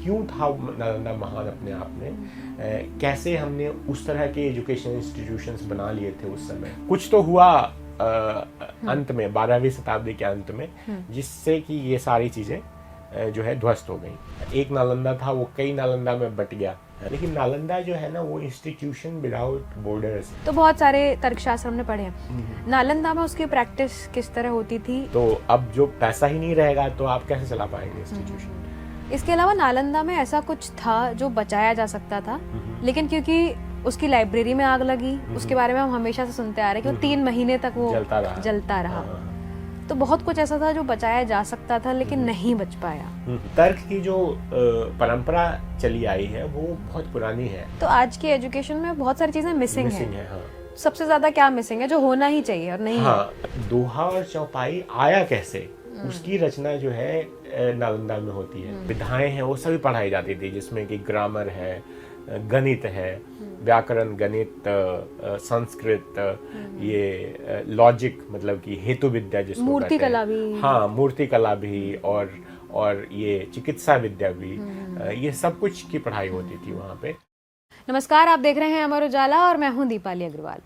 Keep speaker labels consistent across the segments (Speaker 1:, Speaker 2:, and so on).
Speaker 1: क्यों था नालंदा महान अपने आप में, कैसे हमने उस तरह के एजुकेशन इंस्टीट्यूशंस बना लिए थे उस समय। कुछ तो हुआ अंत में 12वीं शताब्दी के अंत में, जिससे कि ये सारी चीज़ें जो है ध्वस्त हो गई। एक नालंदा था, वो कई नालंदा में बट गया, लेकिन नालंदा जो है ना वो इंस्टीट्यूशन विदाउट बॉर्डर्स।
Speaker 2: तो बहुत सारे तर्कशास्त्र हमने पढ़े हैं। नालंदा में उसकी प्रैक्टिस किस तरह होती थी?
Speaker 1: तो अब जो पैसा ही नहीं रहेगा तो आप कैसे चला पाएंगे इंस्टीट्यूशन।
Speaker 2: इसके अलावा नालंदा में ऐसा कुछ था जो बचाया जा सकता था, लेकिन क्योंकि उसकी लाइब्रेरी में आग लगी, उसके बारे में हम हमेशा से सुनते आ रहे हैं कि वो 3 महीने तक वो जलता रहा। तो बहुत कुछ ऐसा था जो बचाया जा सकता था लेकिन नहीं बच पाया।
Speaker 1: तर्क की जो परंपरा चली आई है वो बहुत पुरानी है।
Speaker 2: तो आज की एजुकेशन में बहुत सारी चीजें मिसिंग है।
Speaker 1: हाँ।
Speaker 2: सबसे ज्यादा क्या मिसिंग है जो होना ही चाहिए और नहीं है?
Speaker 1: दोहा और चौपाई आया कैसे, उसकी रचना जो है नालंदा में होती है। विधाएं हैं वो सभी पढ़ाई जाती थी, जिसमें कि ग्रामर है, गणित है, व्याकरण, गणित, संस्कृत, ये लॉजिक मतलब कि हेतु विद्या जिसको
Speaker 2: मूर्ति कला भी।
Speaker 1: हाँ, मूर्ति कला भी, और ये चिकित्सा विद्या भी, ये सब कुछ की पढ़ाई होती थी वहाँ पे।
Speaker 2: नमस्कार, आप देख रहे हैं अमर उजाला और मैं हूँ दीपाली अग्रवाल।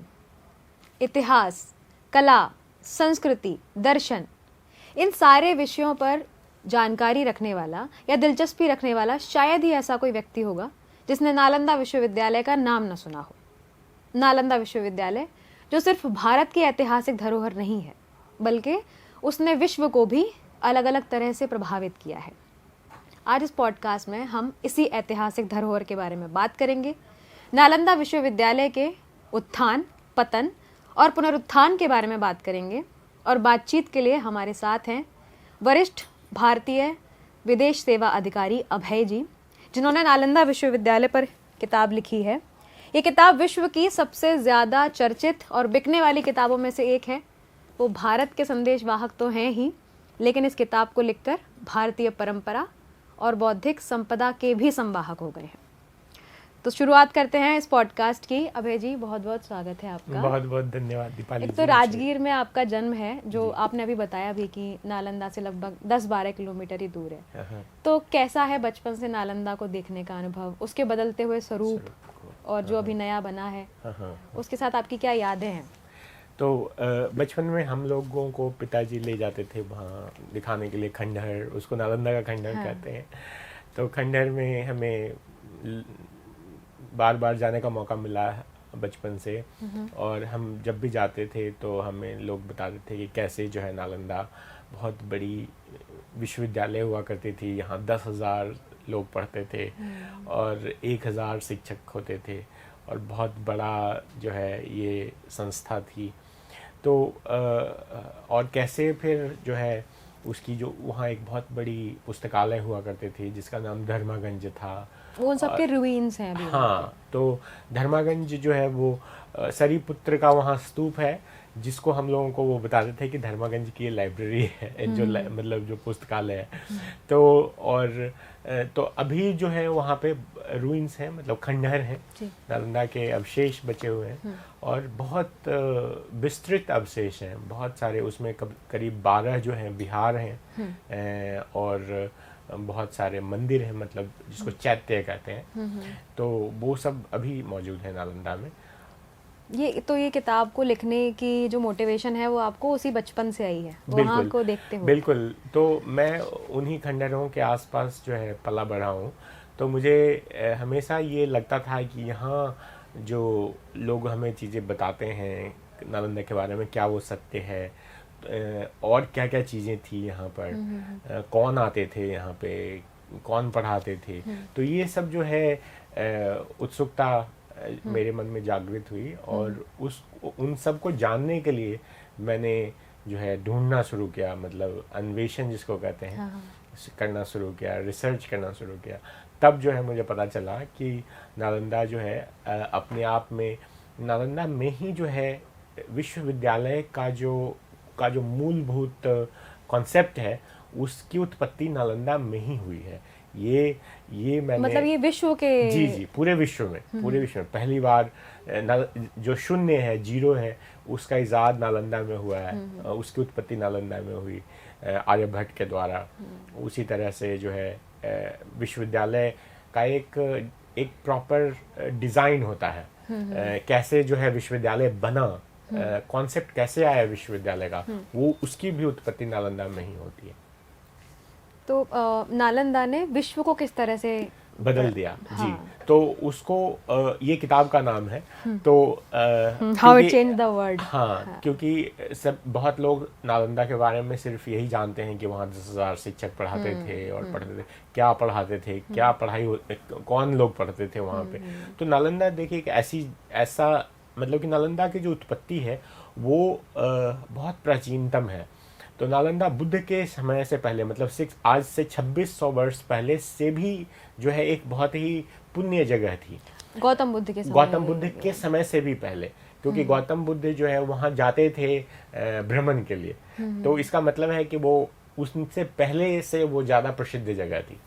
Speaker 2: इतिहास, कला, संस्कृति, दर्शन, इन सारे विषयों पर जानकारी रखने वाला या दिलचस्पी रखने वाला शायद ही ऐसा कोई व्यक्ति होगा जिसने नालंदा विश्वविद्यालय का नाम न सुना हो। नालंदा विश्वविद्यालय जो सिर्फ भारत की ऐतिहासिक धरोहर नहीं है, बल्कि उसने विश्व को भी अलग अलग तरह से प्रभावित किया है। आज इस पॉडकास्ट में हम इसी ऐतिहासिक धरोहर के बारे में बात करेंगे। नालंदा विश्वविद्यालय के उत्थान, पतन और पुनरुत्थान के बारे में बात करेंगे। और बातचीत के लिए हमारे साथ हैं वरिष्ठ भारतीय विदेश सेवा अधिकारी अभय जी, जिन्होंने नालंदा विश्वविद्यालय पर किताब लिखी है। ये किताब विश्व की सबसे ज़्यादा चर्चित और बिकने वाली किताबों में से एक है। वो भारत के संदेशवाहक तो हैं ही, लेकिन इस किताब को लिखकर भारतीय परंपरा और बौद्धिक संपदा के भी संवाहक हो गए हैं। तो शुरुआत करते हैं इस पॉडकास्ट की। अभय जी, बहुत बहुत स्वागत है आपका।
Speaker 1: बहुत बहुत धन्यवाद दीपाली।
Speaker 2: एक तो राजगीर में आपका जन्म है, जो आपने अभी बताया भी कि नालंदा से लगभग 10-12 किलोमीटर ही दूर है। तो कैसा है बचपन से नालंदा को देखने का अनुभव, उसके बदलते हुए स्वरूप और जो अभी नया बना है, उसके साथ आपकी क्या यादें हैं?
Speaker 1: तो बचपन में हम लोगों को पिताजी ले जाते थे वहाँ दिखाने के लिए खंडहर, उसको नालंदा का खंडहर कहते हैं। तो खंडहर में हमें बार बार जाने का मौका मिला बचपन से, और हम जब भी जाते थे तो हमें लोग बताते थे कि कैसे जो है नालंदा बहुत बड़ी विश्वविद्यालय हुआ करती थी। यहाँ 10,000 लोग पढ़ते थे और 1,000 शिक्षक होते थे, और बहुत बड़ा जो है ये संस्था थी। तो और कैसे फिर जो है उसकी जो वहाँ एक बहुत बड़ी पुस्तकालय हुआ करते थे जिसका नाम धर्मागंज था।
Speaker 2: वो उन सबके रुइंस हैं अभी।
Speaker 1: हाँ, तो धर्मागंज जो है वो सरीपुत्र का वहाँ स्तूप है, जिसको हम लोगों को वो बताते थे कि धर्मागंज की ये लाइब्रेरी है, जो मतलब जो पुस्तकालय है। तो और तो अभी जो है वहाँ पे रूइंस हैं, मतलब खंडहर हैं, नालंदा के अवशेष बचे हुए हैं, और बहुत विस्तृत अवशेष हैं, बहुत सारे। उसमें करीब 12 जो हैं विहार हैं, और बहुत सारे मंदिर हैं, मतलब जिसको चैत्य कहते हैं। तो वो सब अभी मौजूद है नालंदा में।
Speaker 2: ये किताब को लिखने की जो मोटिवेशन है वो आपको उसी बचपन से आई है, वहाँ को देखते हुए?
Speaker 1: बिल्कुल। तो मैं उन्हीं खंडहरों के आसपास जो है पला बढ़ा हूँ। तो मुझे हमेशा ये लगता था कि यहाँ जो लोग हमें चीज़ें बताते हैं नालंदा के बारे में, क्या वो सत्य है, और क्या क्या चीज़ें थी यहाँ पर, कौन आते थे यहाँ पे, कौन पढ़ाते थे। तो ये सब जो है उत्सुकता मेरे मन में जागृत हुई, और उन सब को जानने के लिए मैंने जो है ढूंढना शुरू किया, मतलब अन्वेषण जिसको कहते हैं, करना शुरू किया, रिसर्च करना शुरू किया। तब जो है मुझे पता चला कि नालंदा जो है अपने आप में, नालंदा में ही जो है विश्वविद्यालय का जो मूलभूत कॉन्सेप्ट है, उसकी उत्पत्ति नालंदा में ही हुई है। ये मैंने, मतलब
Speaker 2: ये विश्व के,
Speaker 1: जी पूरे विश्व में पहली बार जो शून्य है, जीरो है, उसका इजाद नालंदा में हुआ है, उसकी उत्पत्ति नालंदा में हुई आर्यभट्ट के द्वारा। उसी तरह से जो है विश्वविद्यालय का एक प्रॉपर डिज़ाइन होता है। कैसे जो है विश्वविद्यालय बना, कॉन्सेप्ट कैसे आया विश्वविद्यालय का, वो उसकी भी उत्पत्ति नालंदा में ही होती है।
Speaker 2: तो नालंदा ने विश्व को किस तरह से
Speaker 1: बदल दिया।
Speaker 2: हाँ।
Speaker 1: जी, तो उसको ये किताब का नाम है। तो
Speaker 2: how it change the world.
Speaker 1: हाँ, क्योंकि सब बहुत लोग नालंदा के बारे में सिर्फ यही जानते हैं कि वहाँ 10,000 शिक्षक पढ़ाते थे और पढ़ते थे। क्या पढ़ाते थे, क्या कौन लोग पढ़ते थे वहाँ पे। तो नालंदा देखिए एक ऐसा मतलब कि नालंदा की जो उत्पत्ति है वो बहुत प्राचीनतम है। तो नालंदा बुद्ध के समय से पहले, मतलब आज से 2600 वर्ष पहले से भी जो है एक बहुत ही पुण्य जगह थी।
Speaker 2: गौतम बुद्ध के
Speaker 1: समय से भी पहले, क्योंकि गौतम बुद्ध जो है वहाँ जाते थे भ्रमण के लिए। तो इसका मतलब है कि वो उससे पहले से वो ज़्यादा प्रसिद्ध जगह थी।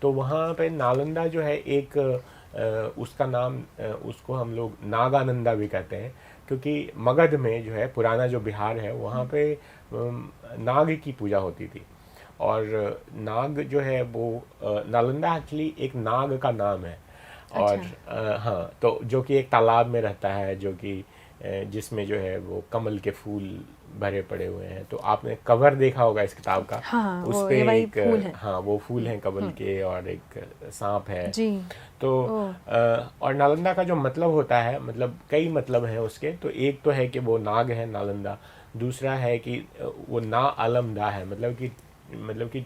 Speaker 1: तो वहाँ पे नालंदा जो है एक उसका नाम, उसको हम लोग नागानंदा भी कहते हैं, क्योंकि मगध में जो है पुराना जो बिहार है वहाँ पे नाग की पूजा होती थी। और नाग जो है वो नालंदा एक्चुअली एक नाग का नाम है। और
Speaker 2: अच्छा।
Speaker 1: हाँ, तो जो कि एक तालाब में रहता है, जो कि जिसमें जो है वो कमल के फूल भरे पड़े हुए हैं। तो आपने कवर देखा होगा इस किताब का।
Speaker 2: हाँ,
Speaker 1: उस पे एक
Speaker 2: फूल है।
Speaker 1: हाँ, वो फूल हैं कमल के, और एक सांप है
Speaker 2: जी।
Speaker 1: तो और नालंदा का जो मतलब होता है, मतलब कई मतलब हैं उसके। तो एक तो है कि वो नाग है नालंदा, दूसरा है कि वो ना अलमदा है, मतलब कि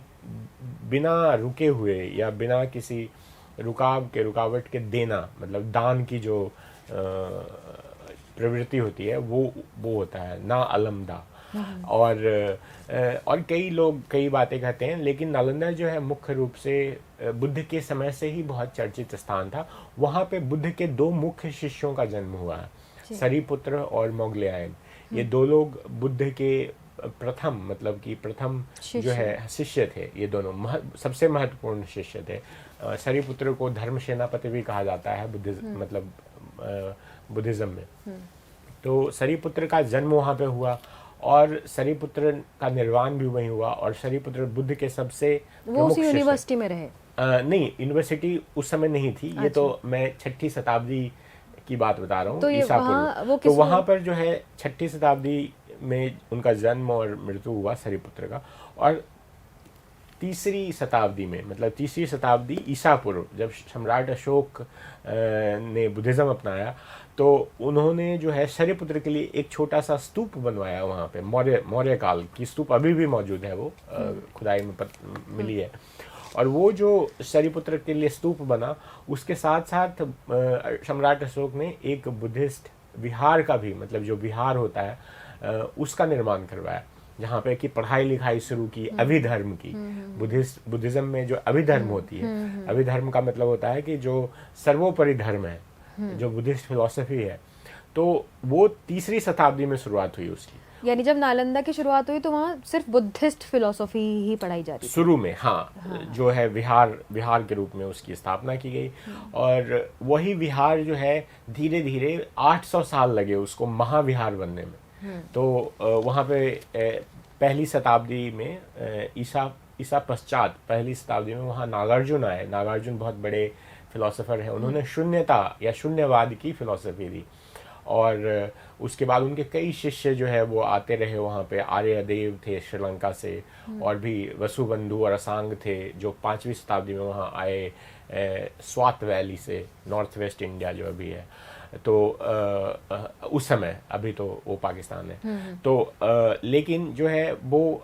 Speaker 1: बिना रुके हुए या बिना किसी रुकावट के देना, मतलब दान की जो प्रवृत्ति होती है वो होता है ना अलमदा। और कई लोग कई बातें कहते हैं, लेकिन नालंदा जो है मुख्य रूप से बुद्ध के समय से ही बहुत चर्चित स्थान था। वहाँ पे बुद्ध के 2 मुख्य शिष्यों का जन्म हुआ है, सरीपुत्र और मोगलायन। ये 2 लोग बुद्ध के प्रथम जो है शिष्य थे। ये दोनों सबसे महत्वपूर्ण शिष्य थे। सरीपुत्र को धर्म सेनापति भी कहा जाता है बुद्धिज्म में। तो सरीपुत्र का जन्म वहाँ पे हुआ और सरीपुत्र का निर्वाण भी वहीं हुआ। और सरीपुत्र बुद्ध के सबसे
Speaker 2: वो उसी यूनिवर्सिटी में रहे?
Speaker 1: नहीं, यूनिवर्सिटी उस समय नहीं थी। ये तो मैं 6ठी शताब्दी की बात बता रहा हूँ,
Speaker 2: तो
Speaker 1: ईसा पूर्व। तो वहाँ पर जो है 6ठी शताब्दी में उनका जन्म और मृत्यु हुआ सरीपुत्र का। और 3री शताब्दी में, मतलब 3री शताब्दी ईसा पूर्व, जब सम्राट अशोक ने बुद्धिज्म अपनाया, तो उन्होंने जो है सरीपुत्र के लिए एक छोटा सा स्तूप बनवाया वहाँ पे। मौर्य काल की स्तूप अभी भी मौजूद है, वो खुदाई में मिली है। और वो जो सरीपुत्र के लिए स्तूप बना, उसके साथ साथ सम्राट अशोक ने एक बुद्धिस्ट विहार का भी, मतलब जो विहार होता है उसका निर्माण करवाया, जहाँ पे कि पढ़ाई लिखाई शुरू की अभिधर्म की। बुद्धिज्म में जो अभिधर्म होती है, अभिधर्म का मतलब होता है कि जो सर्वोपरि धर्म है, जो बुद्धिस्ट फिलॉसफी है। तो वो 3री शताब्दी में शुरुआत हुई उसकी।
Speaker 2: यानी जब नालंदा की शुरुआत हुई तो वहाँ सिर्फ बुद्धिस्ट फिलॉसफी ही पढ़ाई जाती थी
Speaker 1: शुरू में। हाँ, जो है विहार के रूप में उसकी स्थापना की गई। और वही विहार जो है धीरे धीरे 800 साल लगे उसको महाविहार बनने में। तो वहाँ पे पहली शताब्दी में ईसा पश्चात पहली शताब्दी में वहाँ नागार्जुन आए। नागार्जुन बहुत बड़े फिलोसोफर हैं। उन्होंने शून्यता या शून्यवाद की फिलॉसफी दी। और उसके बाद उनके कई शिष्य जो है वो आते रहे वहाँ पे। आर्यदेव थे श्रीलंका से, और भी वसुबंधु और असांग थे जो 5वीं शताब्दी में वहाँ आए, स्वात वैली से, नॉर्थ वेस्ट इंडिया जो अभी है। तो उस समय, अभी तो वो पाकिस्तान है। तो लेकिन जो है वो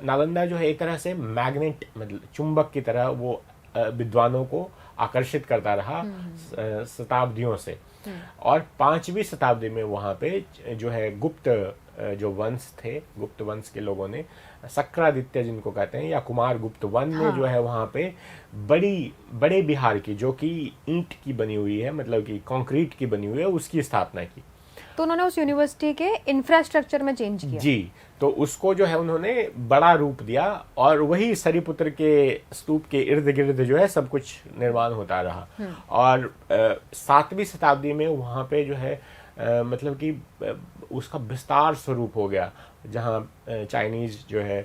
Speaker 1: नालंदा जो है एक तरह से मैग्नेट, मतलब चुंबक की तरह वो विद्वानों को आकर्षित करता रहा शताब्दियों से। और 5वीं शताब्दी में वहाँ पे जो है गुप्त जो वंश थे, गुप्त वंश के लोगों ने, सक्रादित्य जिनको कहते हैं, या कुमार गुप्त वन ने जो है वहाँ पे बड़े बिहार की, जो कि ईंट की बनी हुई है, मतलब कि कंक्रीट की बनी हुई है, उसकी स्थापना की।
Speaker 2: तो उन्होंने उस यूनिवर्सिटी के इंफ्रास्ट्रक्चर में चेंज किया।
Speaker 1: जी, तो उसको जो है उन्होंने बड़ा रूप दिया। और वही सरीपुत्र के स्तूप के इर्द गिर्द जो है सब कुछ निर्माण होता रहा। और 7वीं शताब्दी में वहाँ पे जो है मतलब कि उसका विस्तार स्वरूप हो गया, जहाँ चाइनीज जो है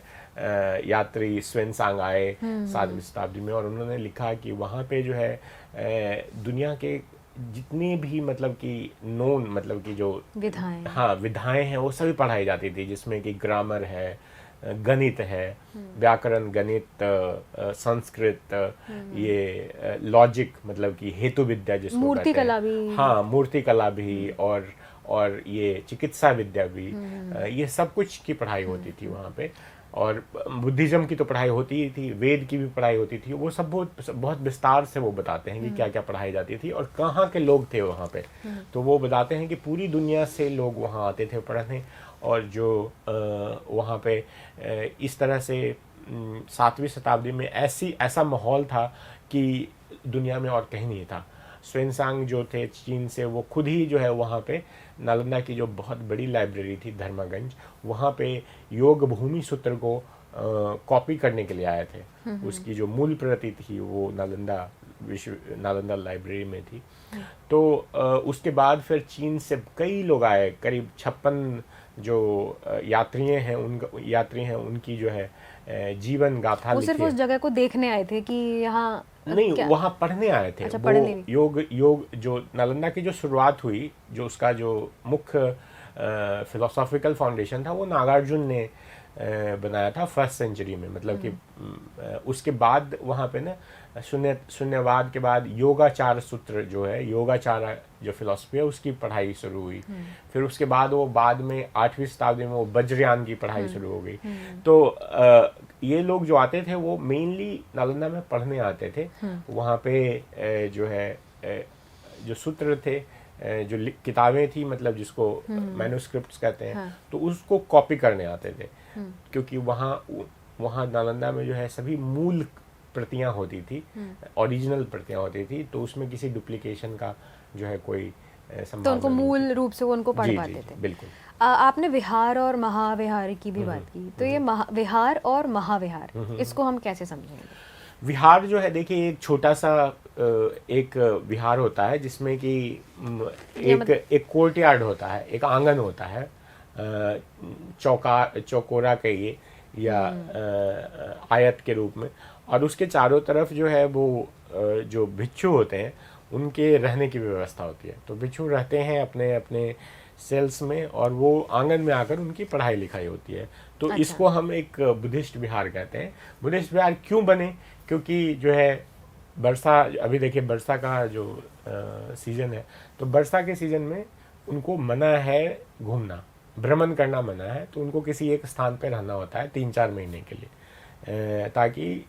Speaker 1: यात्री स्वेनसांग आए 7वीं शताब्दी में, और उन्होंने लिखा कि वहाँ पे जो है दुनिया के जितनी भी मतलब कि नोन मतलब कि जो
Speaker 2: विधाएं,
Speaker 1: हाँ विधाएं हैं वो सभी पढ़ाई जाती थी, जिसमें कि ग्रामर है, गणित है, व्याकरण, गणित, संस्कृत, ये लॉजिक मतलब कि हेतु विद्या जिसको
Speaker 2: मूर्ति
Speaker 1: कहते हैं,
Speaker 2: कला भी,
Speaker 1: हाँ मूर्ति कला भी, और ये चिकित्सा विद्या भी, ये सब कुछ की पढ़ाई होती थी वहाँ पे। और बुद्धिज्म की तो पढ़ाई होती ही थी, वेद की भी पढ़ाई होती थी, वो सब बहुत बहुत विस्तार से वो बताते हैं कि क्या क्या पढ़ाई जाती थी और कहाँ के लोग थे वहाँ पे। तो वो बताते हैं कि पूरी दुनिया से लोग वहाँ आते थे पढ़ने, और जो वहाँ पे इस तरह से 7वीं शताब्दी में ऐसा माहौल था कि दुनिया में और कहीं नहीं था। स्वेनसांग जो थे चीन से, वो खुद ही जो है वहाँ पे नालंदा की जो बहुत बड़ी लाइब्रेरी थी धर्मागंज, वहाँ पे योग भूमि सूत्र को कॉपी करने के लिए आए थे। उसकी जो मूल प्रति थी वो नालंदा लाइब्रेरी में थी। तो उसके बाद फिर चीन से कई लोग आए, करीब 56 जो यात्री हैं उनकी जो है जीवन गाथा
Speaker 2: वो
Speaker 1: लिखी
Speaker 2: सिर्फ
Speaker 1: है।
Speaker 2: उस जगह को देखने आए थे कि यहाँ
Speaker 1: नहीं, वहाँ पढ़ने आए थे।
Speaker 2: अच्छा,
Speaker 1: वो
Speaker 2: पढ़ने भी।
Speaker 1: योग जो नालंदा की जो शुरुआत हुई, जो उसका जो मुख्य फिलोसॉफिकल फाउंडेशन था, वो नागार्जुन ने बनाया था 1st सेंचुरी में। मतलब कि उसके बाद वहाँ पे ना शून्यवाद के बाद योगाचार सूत्र जो है, योगाचार जो फिलॉसफी है उसकी पढ़ाई शुरू हुई। फिर उसके बाद वो बाद में 8वीं शताब्दी में वो वज्रयान की पढ़ाई शुरू हो गई। तो ये लोग जो आते थे वो मेनली नालंदा में पढ़ने आते थे। वहाँ पे जो है जो सूत्र थे, जो किताबें थी, मतलब जिसको मैन्युस्क्रिप्ट्स कहते हैं, तो उसको कॉपी करने आते थे। क्योंकि वहाँ नालंदा में जो है सभी मूल प्रतियां होती थी, ओरिजिनल प्रतियां होती थी, तो उसमें किसी डुप्लीकेशन का जो है कोई संभावना
Speaker 2: तो उनको मूल रूप से वो उनको पढ़ पाते थे।
Speaker 1: बिल्कुल।
Speaker 2: आपने विहार और महाविहार की भी बात की, तो ये विहार और महाविहार, इसको हम कैसे समझेंगे?
Speaker 1: विहार जो है, देखिए एक छोटा सा एक विहार होता है जिसमें कि एक कोर्टयार्ड होता है, एक आंगन होता है, चौकोरा कहिए या आयत के रूप में, और उसके चारों तरफ जो है वो जो भिक्षु होते हैं उनके रहने की व्यवस्था होती है। तो भिक्षु रहते हैं अपने अपने सेल्स में, और वो आंगन में आकर उनकी पढ़ाई लिखाई होती है। तो
Speaker 2: अच्छा।
Speaker 1: इसको हम एक बुद्धिस्ट विहार कहते हैं। बुद्धिस्ट विहार क्यों बने? क्योंकि जो है वर्षा, अभी देखिए वर्षा का जो सीजन है, तो वर्षा के सीजन में उनको मना है घूमना, भ्रमण करना मना है, तो उनको किसी एक स्थान पर रहना होता है 3-4 महीने के लिए, ताकि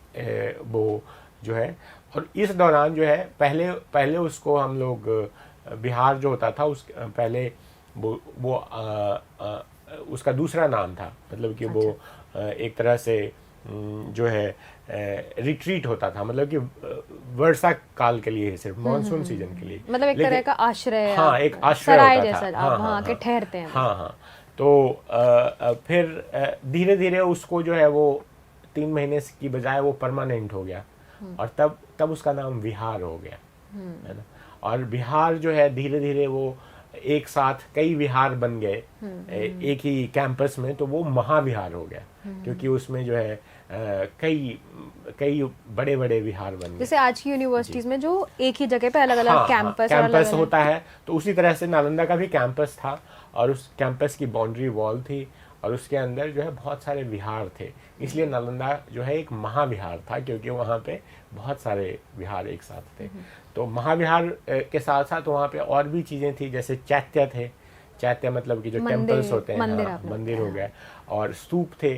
Speaker 1: वो जो है, और इस दौरान जो है पहले उसको हम लोग बिहार जो होता था उस पहले वो उसका दूसरा नाम था, मतलब कि वो एक तरह से जो है रिट्रीट होता था, मतलब कि वर्षा काल के लिए, सिर्फ मानसून सीजन के लिए,
Speaker 2: मतलब एक तरह का आश्रय,
Speaker 1: हाँ एक आश्रय
Speaker 2: सराय
Speaker 1: होता
Speaker 2: जैसा,
Speaker 1: था।
Speaker 2: आप वहाँ के ठहरते हैं।
Speaker 1: हाँ। तो फिर धीरे धीरे उसको जो है वो 3 महीने की बजाय वो परमानेंट हो गया, और तब उसका नाम विहार हो गया, है ना। और विहार जो है धीरे धीरे वो एक साथ कई विहार बन गए एक ही कैंपस में, तो वो महाविहार हो गया, क्योंकि उसमें जो है कई बड़े बड़े विहार बन गए।
Speaker 2: जैसे आज की यूनिवर्सिटीज में जो एक ही जगह पे अलग अलग
Speaker 1: कैंपस होता है, तो उसी तरह से नालंदा का भी कैंपस था, और उस कैंपस की बाउंड्री वॉल थी, और उसके अंदर जो है बहुत सारे विहार थे। इसलिए नालंदा जो है एक महाविहार था, क्योंकि वहाँ पे बहुत सारे विहार एक साथ थे। तो महाविहार के साथ साथ वहाँ पे और भी चीज़ें थी, जैसे चैत्य थे। चैत्य मतलब कि जो टेम्पल्स होते हैं, मंदिर हो गए, और स्तूप थे।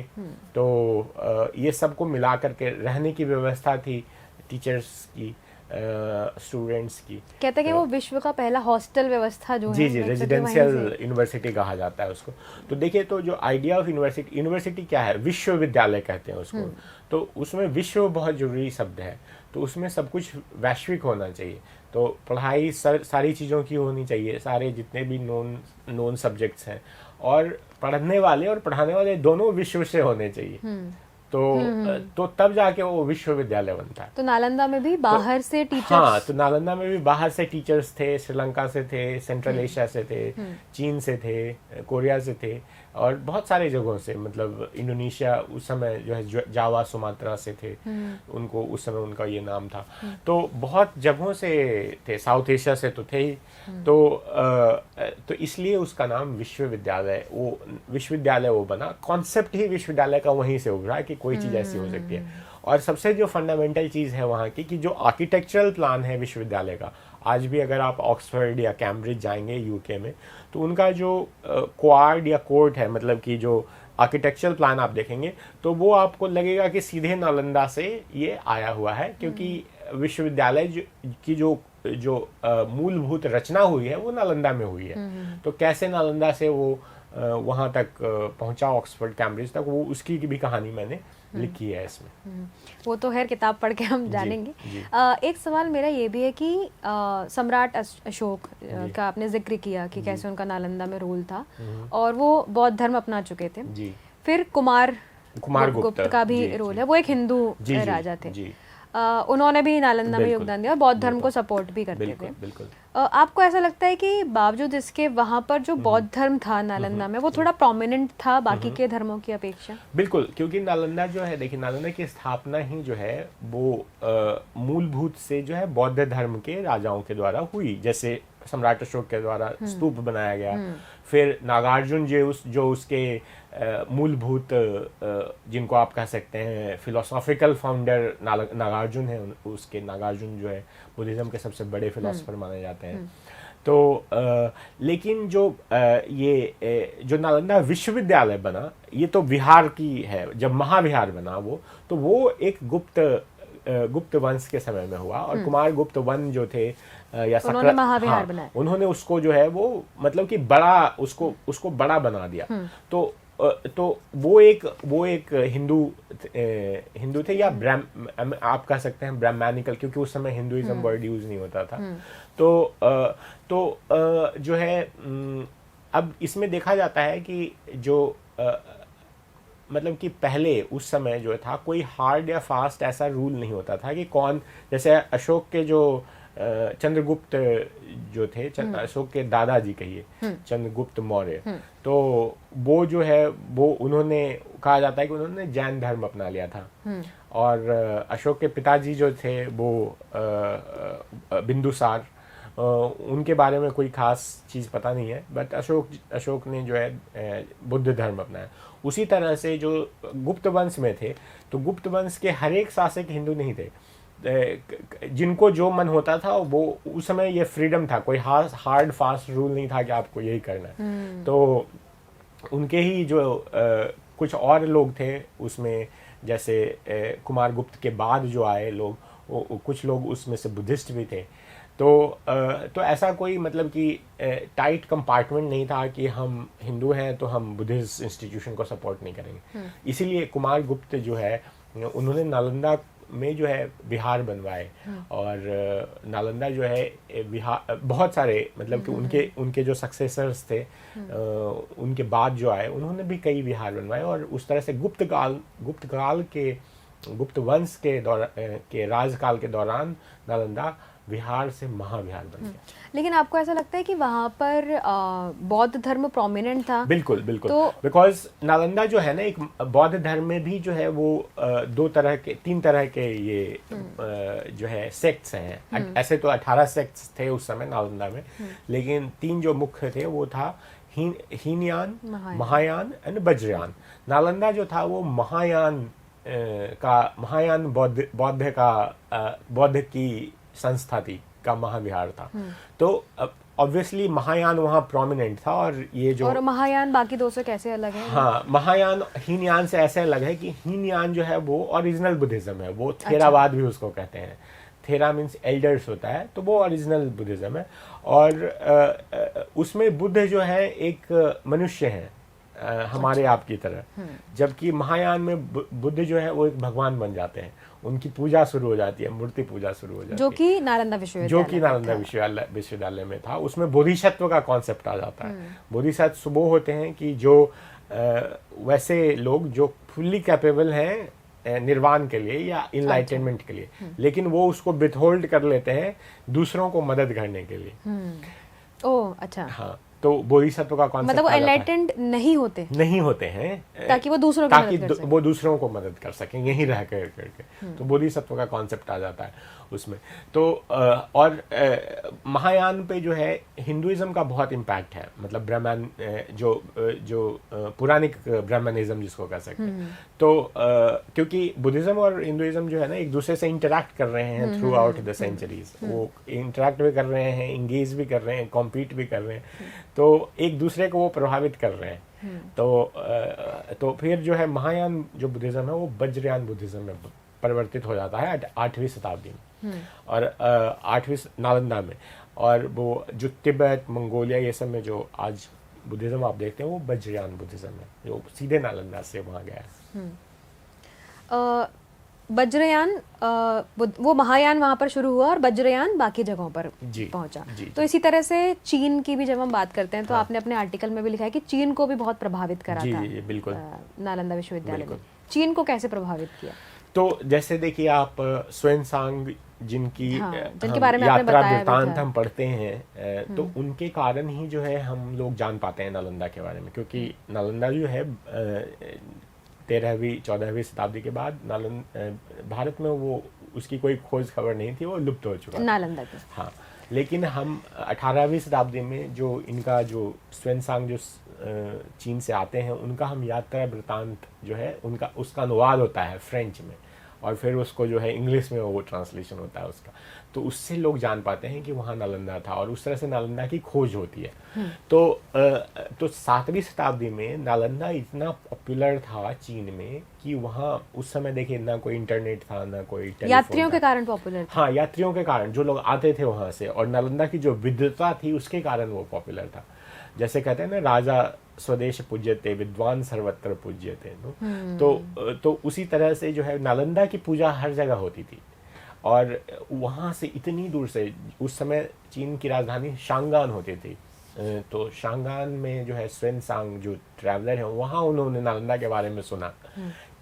Speaker 1: तो ये सबको मिला करके रहने की व्यवस्था थी, टीचर्स की, स्टूडेंट्स की।
Speaker 2: कहते हैं कि वो विश्व का पहला हॉस्टल व्यवस्था जो है,
Speaker 1: जी, रेजिडेंशियल यूनिवर्सिटी कहा जाता है उसको। तो देखिए, तो जो आइडिया ऑफ यूनिवर्सिटी क्या है, विश्वविद्यालय कहते हैं उसको। तो उसमें विश्व बहुत जरूरी शब्द है, तो उसमें सब कुछ वैश्विक होना चाहिए। तो पढ़ाई सारी चीज़ों की होनी चाहिए, सारे जितने भी नॉन सब्जेक्ट्स हैं, और पढ़ने वाले और पढ़ाने वाले दोनों विश्व से होने चाहिए। तो तब जाके वो विश्वविद्यालय बनता है।
Speaker 2: तो नालंदा में भी बाहर से टीचर्स?
Speaker 1: हाँ, तो नालंदा में भी बाहर से टीचर्स थे, श्रीलंका से थे, सेंट्रल एशिया से थे, चीन से थे, कोरिया से थे, और बहुत सारे जगहों से, मतलब इंडोनेशिया उस समय जो है जावा सुमात्रा से थे, उनको उस समय उनका ये नाम था। तो बहुत जगहों से थे, साउथ एशिया से तो थे ही। तो इसलिए उसका नाम विश्वविद्यालय वो बना। कॉन्सेप्ट ही विश्वविद्यालय का वहीं से उभरा कि कोई चीज़ ऐसी हो सकती है। और सबसे जो फंडामेंटल चीज़ है वहाँ की, कि जो आर्किटेक्चरल प्लान है विश्वविद्यालय का, आज भी अगर आप ऑक्सफोर्ड या कैम्ब्रिज जाएंगे यूके में, तो उनका जो क्वाड या कोर्ट है, मतलब कि जो आर्किटेक्चरल प्लान आप देखेंगे, तो वो आपको लगेगा कि सीधे नालंदा से ये आया हुआ है, क्योंकि विश्वविद्यालय की जो मूलभूत रचना हुई है वो नालंदा में हुई है। तो कैसे नालंदा से वो वहाँ तक पहुँचा, ऑक्सफोर्ड कैम्ब्रिज तक, वो उसकी भी कहानी मैंने लिखी है इसमें।
Speaker 2: वो तो खैर किताब पढ़ के हम जानेंगे। एक सवाल मेरा ये भी है कि सम्राट अशोक का आपने जिक्र किया कि कैसे उनका नालंदा में रोल था, और वो बौद्ध धर्म अपना चुके थे। फिर कुमार गुप्त का भी रोल है, वो एक हिंदू राजा थे। उन्होंने भी नालंदा में योगदान दिया और बौद्ध धर्म को सपोर्ट भी करते थे। आपको ऐसा लगता है कि बावजूद इसके वहाँ पर जो बौद्ध धर्म था नालंदा में, वो थोड़ा प्रोमिनेंट था बाकी के धर्मों की अपेक्षा?
Speaker 1: बिल्कुल, क्योंकि नालंदा जो है, देखिए, नालंदा की स्थापना ही जो है वो मूलभूत से जो है बौद्ध धर्म के राजाओं के द्वारा हुई। जैसे सम्राट अशोक के द्वारा स्तूप बनाया गया, फिर नागार्जुन जो उसके मूलभूत, जिनको आप कह सकते हैं फिलोसॉफिकल फाउंडर नागार्जुन है, उसके नागार्जुन जो है बुद्धिज्म के सबसे बड़े फिलोसोफर माने जाते हैं। तो लेकिन जो नालंदा विश्वविद्यालय बना, ये तो बिहार की है। जब महाविहार बना तो वो एक गुप्त वंश के समय में हुआ, और कुमार गुप्त वन जो थे या
Speaker 2: उन्होंने महाविहार बनाया।
Speaker 1: उन्होंने उसको जो है वो मतलब कि बड़ा उसको बड़ा बना दिया। तो वो एक हिंदू थे, या आप कह सकते हैं ब्राह्मणिकल, क्योंकि उस समय हिंदुइज्म वर्ड यूज नहीं होता था। तो जो है अब इसमें देखा जाता है कि जो मतलब कि पहले उस समय जो था कोई हार्ड या फास्ट ऐसा रूल नहीं होता था कि कौन, जैसे अशोक के जो चंद्रगुप्त जो थे, अशोक के दादाजी कहिए, चंद्रगुप्त मौर्य, तो वो जो है वो उन्होंने, कहा जाता है कि उन्होंने जैन धर्म अपना लिया था। और अशोक के पिताजी जो थे वो बिंदुसार, उनके बारे में कोई खास चीज़ पता नहीं है, बट अशोक ने जो है बुद्ध धर्म अपनाया। उसी तरह से जो गुप्त वंश में थे, तो गुप्त वंश के हर एक शासक हिंदू नहीं थे। जिनको जो मन होता था वो, उस समय ये फ्रीडम था, कोई हार्ड फास्ट रूल नहीं था कि आपको यही करना है। तो उनके ही जो कुछ और लोग थे उसमें, जैसे कुमार गुप्त के बाद जो आए लोग, कुछ लोग उसमें से बुद्धिस्ट भी थे। तो ऐसा कोई मतलब कि टाइट कंपार्टमेंट नहीं था कि हम हिंदू हैं तो हम बुद्धिस्ट इंस्टीट्यूशन को सपोर्ट नहीं करेंगे। इसीलिए कुमार गुप्त जो है, उन्होंने नालंदा में जो है विहार बनवाए, और नालंदा जो है विहार बहुत सारे, मतलब कि उनके जो सक्सेसर्स थे, उनके बाद जो आए, उन्होंने भी कई विहार बनवाए। और उस तरह से गुप्त वंश के राजकाल के दौरान नालंदा विहार से महाविहार बन गया।
Speaker 2: लेकिन आपको ऐसा लगता है कि वहाँ पर बौद्ध धर्म प्रोमिनेंट था?
Speaker 1: बिल्कुल तो बिकॉज नालंदा जो है ना, एक बौद्ध धर्म में भी जो है वो 3 तरह के ये जो है सेक्ट्स हैं। ऐसे तो 18 सेक्ट्स थे उस समय नालंदा में, लेकिन 3 जो मुख्य थे वो था हीनयान, महायान एंड वज्रयान। नालंदा जो था वो महायान बौद्ध की संस्था थी का महाविहार था। तो ऑब्वियसली महायान वहाँ प्रोमिनेंट था, और ये जो,
Speaker 2: और महायान बाकी 2 से कैसे अलग है?
Speaker 1: हाँ, महायान हीनयान से ऐसे अलग है कि हीनयान जो है वो ओरिजिनल बुद्धिज्म है, वो थेरावाद भी उसको कहते हैं। थेरा मीन्स एल्डर्स होता है, तो वो ओरिजिनल बुद्धिज्म है। और उसमें बुद्ध जो है एक मनुष्य है, हमारे आपकी तरह, जबकि महायान में बुद्ध जो है वो एक भगवान बन जाते हैं, उनकी पूजा शुरू हो जाती है, मूर्ति पूजा शुरू हो जाती है,
Speaker 2: जो कि नालंदा
Speaker 1: विश्वविद्यालय में था। उसमें बोधिसत्व का कॉन्सेप्ट आ जाता है। बोधिसत्व वो होते हैं कि जो वैसे लोग जो फुल्ली कैपेबल हैं निर्वाण के लिए या इनलाइटनमेंट के लिए, लेकिन वो उसको विथहोल्ड कर लेते हैं दूसरों को मदद करने के लिए।
Speaker 2: ओह अच्छा।
Speaker 1: हाँ, तो बोधिसत्व का कॉन्सेप्ट
Speaker 2: मतलब वो एनलाइटेंड नहीं होते
Speaker 1: हैं
Speaker 2: ताकि वो दूसरों की मदद कर सकें।
Speaker 1: वो दूसरों को मदद कर सकें यहीं रह कर करके, तो बोधिसत्व का कॉन्सेप्ट आ जाता है उसमें। तो और महायान पे जो है हिंदुइज्म का बहुत इम्पैक्ट है, मतलब ब्राह्मण जो पुरानिक ब्राह्मणिज्म जिसको कह सकते हैं। तो क्योंकि बुद्धिज्म और हिंदुइज्म जो है ना एक दूसरे से इंटरैक्ट कर रहे हैं थ्रू आउट द सेंचुरीज, वो इंटरैक्ट भी कर रहे हैं, इंगेज भी कर रहे हैं, कॉम्पीट भी कर रहे हैं, तो एक दूसरे को वो प्रभावित कर रहे हैं। तो फिर जो है महायान जो बुद्धिज्म है वो वज्रयान बुद्धिज्म में परिवर्तित हो जाता है 8वीं शताब्दी में, और 8वीं नालंदा में। और वो जो तिब्बत मंगोलिया ये सब में जो आज बुद्धिज्म आप देखते हैं वो वज्रयान बुद्धिज्म है, जो सीधे नालंदा से वहाँ गया है।
Speaker 2: वज्रयान वो महायान वहाँ पर शुरू हुआ और वज्रयान बाकी जगहों पर पहुंचा। तो इसी तरह से चीन की भी जब हम बात करते हैं तो आपने अपने आर्टिकल में भी लिखा है कि चीन को भी बहुत प्रभावित करा था।
Speaker 1: बिल्कुल।
Speaker 2: नालंदा विश्वविद्यालय ने चीन को कैसे प्रभावित किया?
Speaker 1: तो जैसे देखिए आप स्वयंसांग जिनकी
Speaker 2: बारे में
Speaker 1: यात्रा वृत्तांत हम पढ़ते हैं, तो उनके कारण ही जो है हम लोग जान पाते हैं नालंदा के बारे में, क्योंकि नालंदा जो है 13वीं-14वीं शताब्दी के बाद भारत में वो उसकी कोई खोज खबर नहीं थी, वो लुप्त हो चुका
Speaker 2: नालंदा की।
Speaker 1: हाँ, लेकिन हम 18वीं शताब्दी में जो इनका जो स्वयंसांग जो चीन से आते हैं उनका हम यात्रा वृत्तांत जो है उनका उसका अनुवाद होता है फ्रेंच में, और फिर उसको जो है इंग्लिश में वो ट्रांसलेशन होता है उसका, तो उससे लोग जान पाते हैं कि वहाँ नालंदा था, और उस तरह से नालंदा की खोज होती है। तो 7वीं शताब्दी में नालंदा इतना पॉपुलर था चीन में कि वहाँ उस समय देखिए ना कोई इंटरनेट था, ना कोई टेलीफोन
Speaker 2: यात्रियों के कारण पॉपुलर था।
Speaker 1: हाँ, यात्रियों के कारण, जो लोग आते थे वहाँ से, और नालंदा की जो विद्वता थी उसके कारण वो पॉपुलर था। जैसे कहते हैं ना, राजा स्वदेश पूज्यते विद्वान सर्वत्र पूज्यते, तो उसी तरह से जो है नालंदा की पूजा हर जगह होती थी। और वहाँ से इतनी दूर से, उस समय चीन की राजधानी शांगान होती थी, तो शांगान में जो है स्वयंसांग जो ट्रैवलर हैं वहाँ उन्होंने नालंदा के बारे में सुना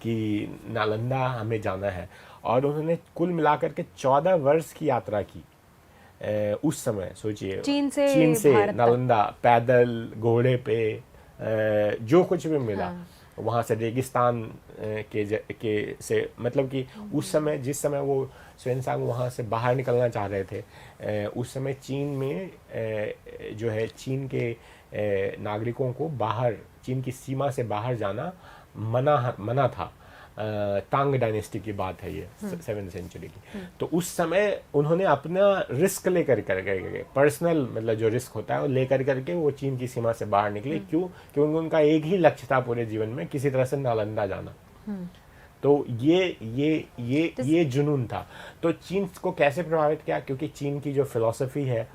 Speaker 1: कि नालंदा हमें जाना है, और उन्होंने कुल मिलाकर के 14 वर्ष की यात्रा की। उस समय सोचिए, चीन से नालंदा पैदल, घोड़े पे, जो कुछ भी मिला, वहाँ से रेगिस्तान के से, मतलब कि उस समय जिस समय वो स्वयंसांग वहाँ से बाहर निकलना चाह रहे थे, उस समय चीन में जो है चीन के नागरिकों को बाहर, चीन की सीमा से बाहर जाना मना था। तांग डायनेस्टी की बात है ये, 7वीं सेंचुरी की। तो उस समय उन्होंने अपना रिस्क लेकर करके, पर्सनल मतलब जो रिस्क होता है वो लेकर करके वो चीन की सीमा से बाहर निकले। क्यों? क्योंकि उनका एक ही लक्ष्य था पूरे जीवन में, किसी तरह से नालंदा जाना। तो ये जुनून था। तो चीन को कैसे प्रभावित किया? क्योंकि चीन की जो फिलॉसफी है,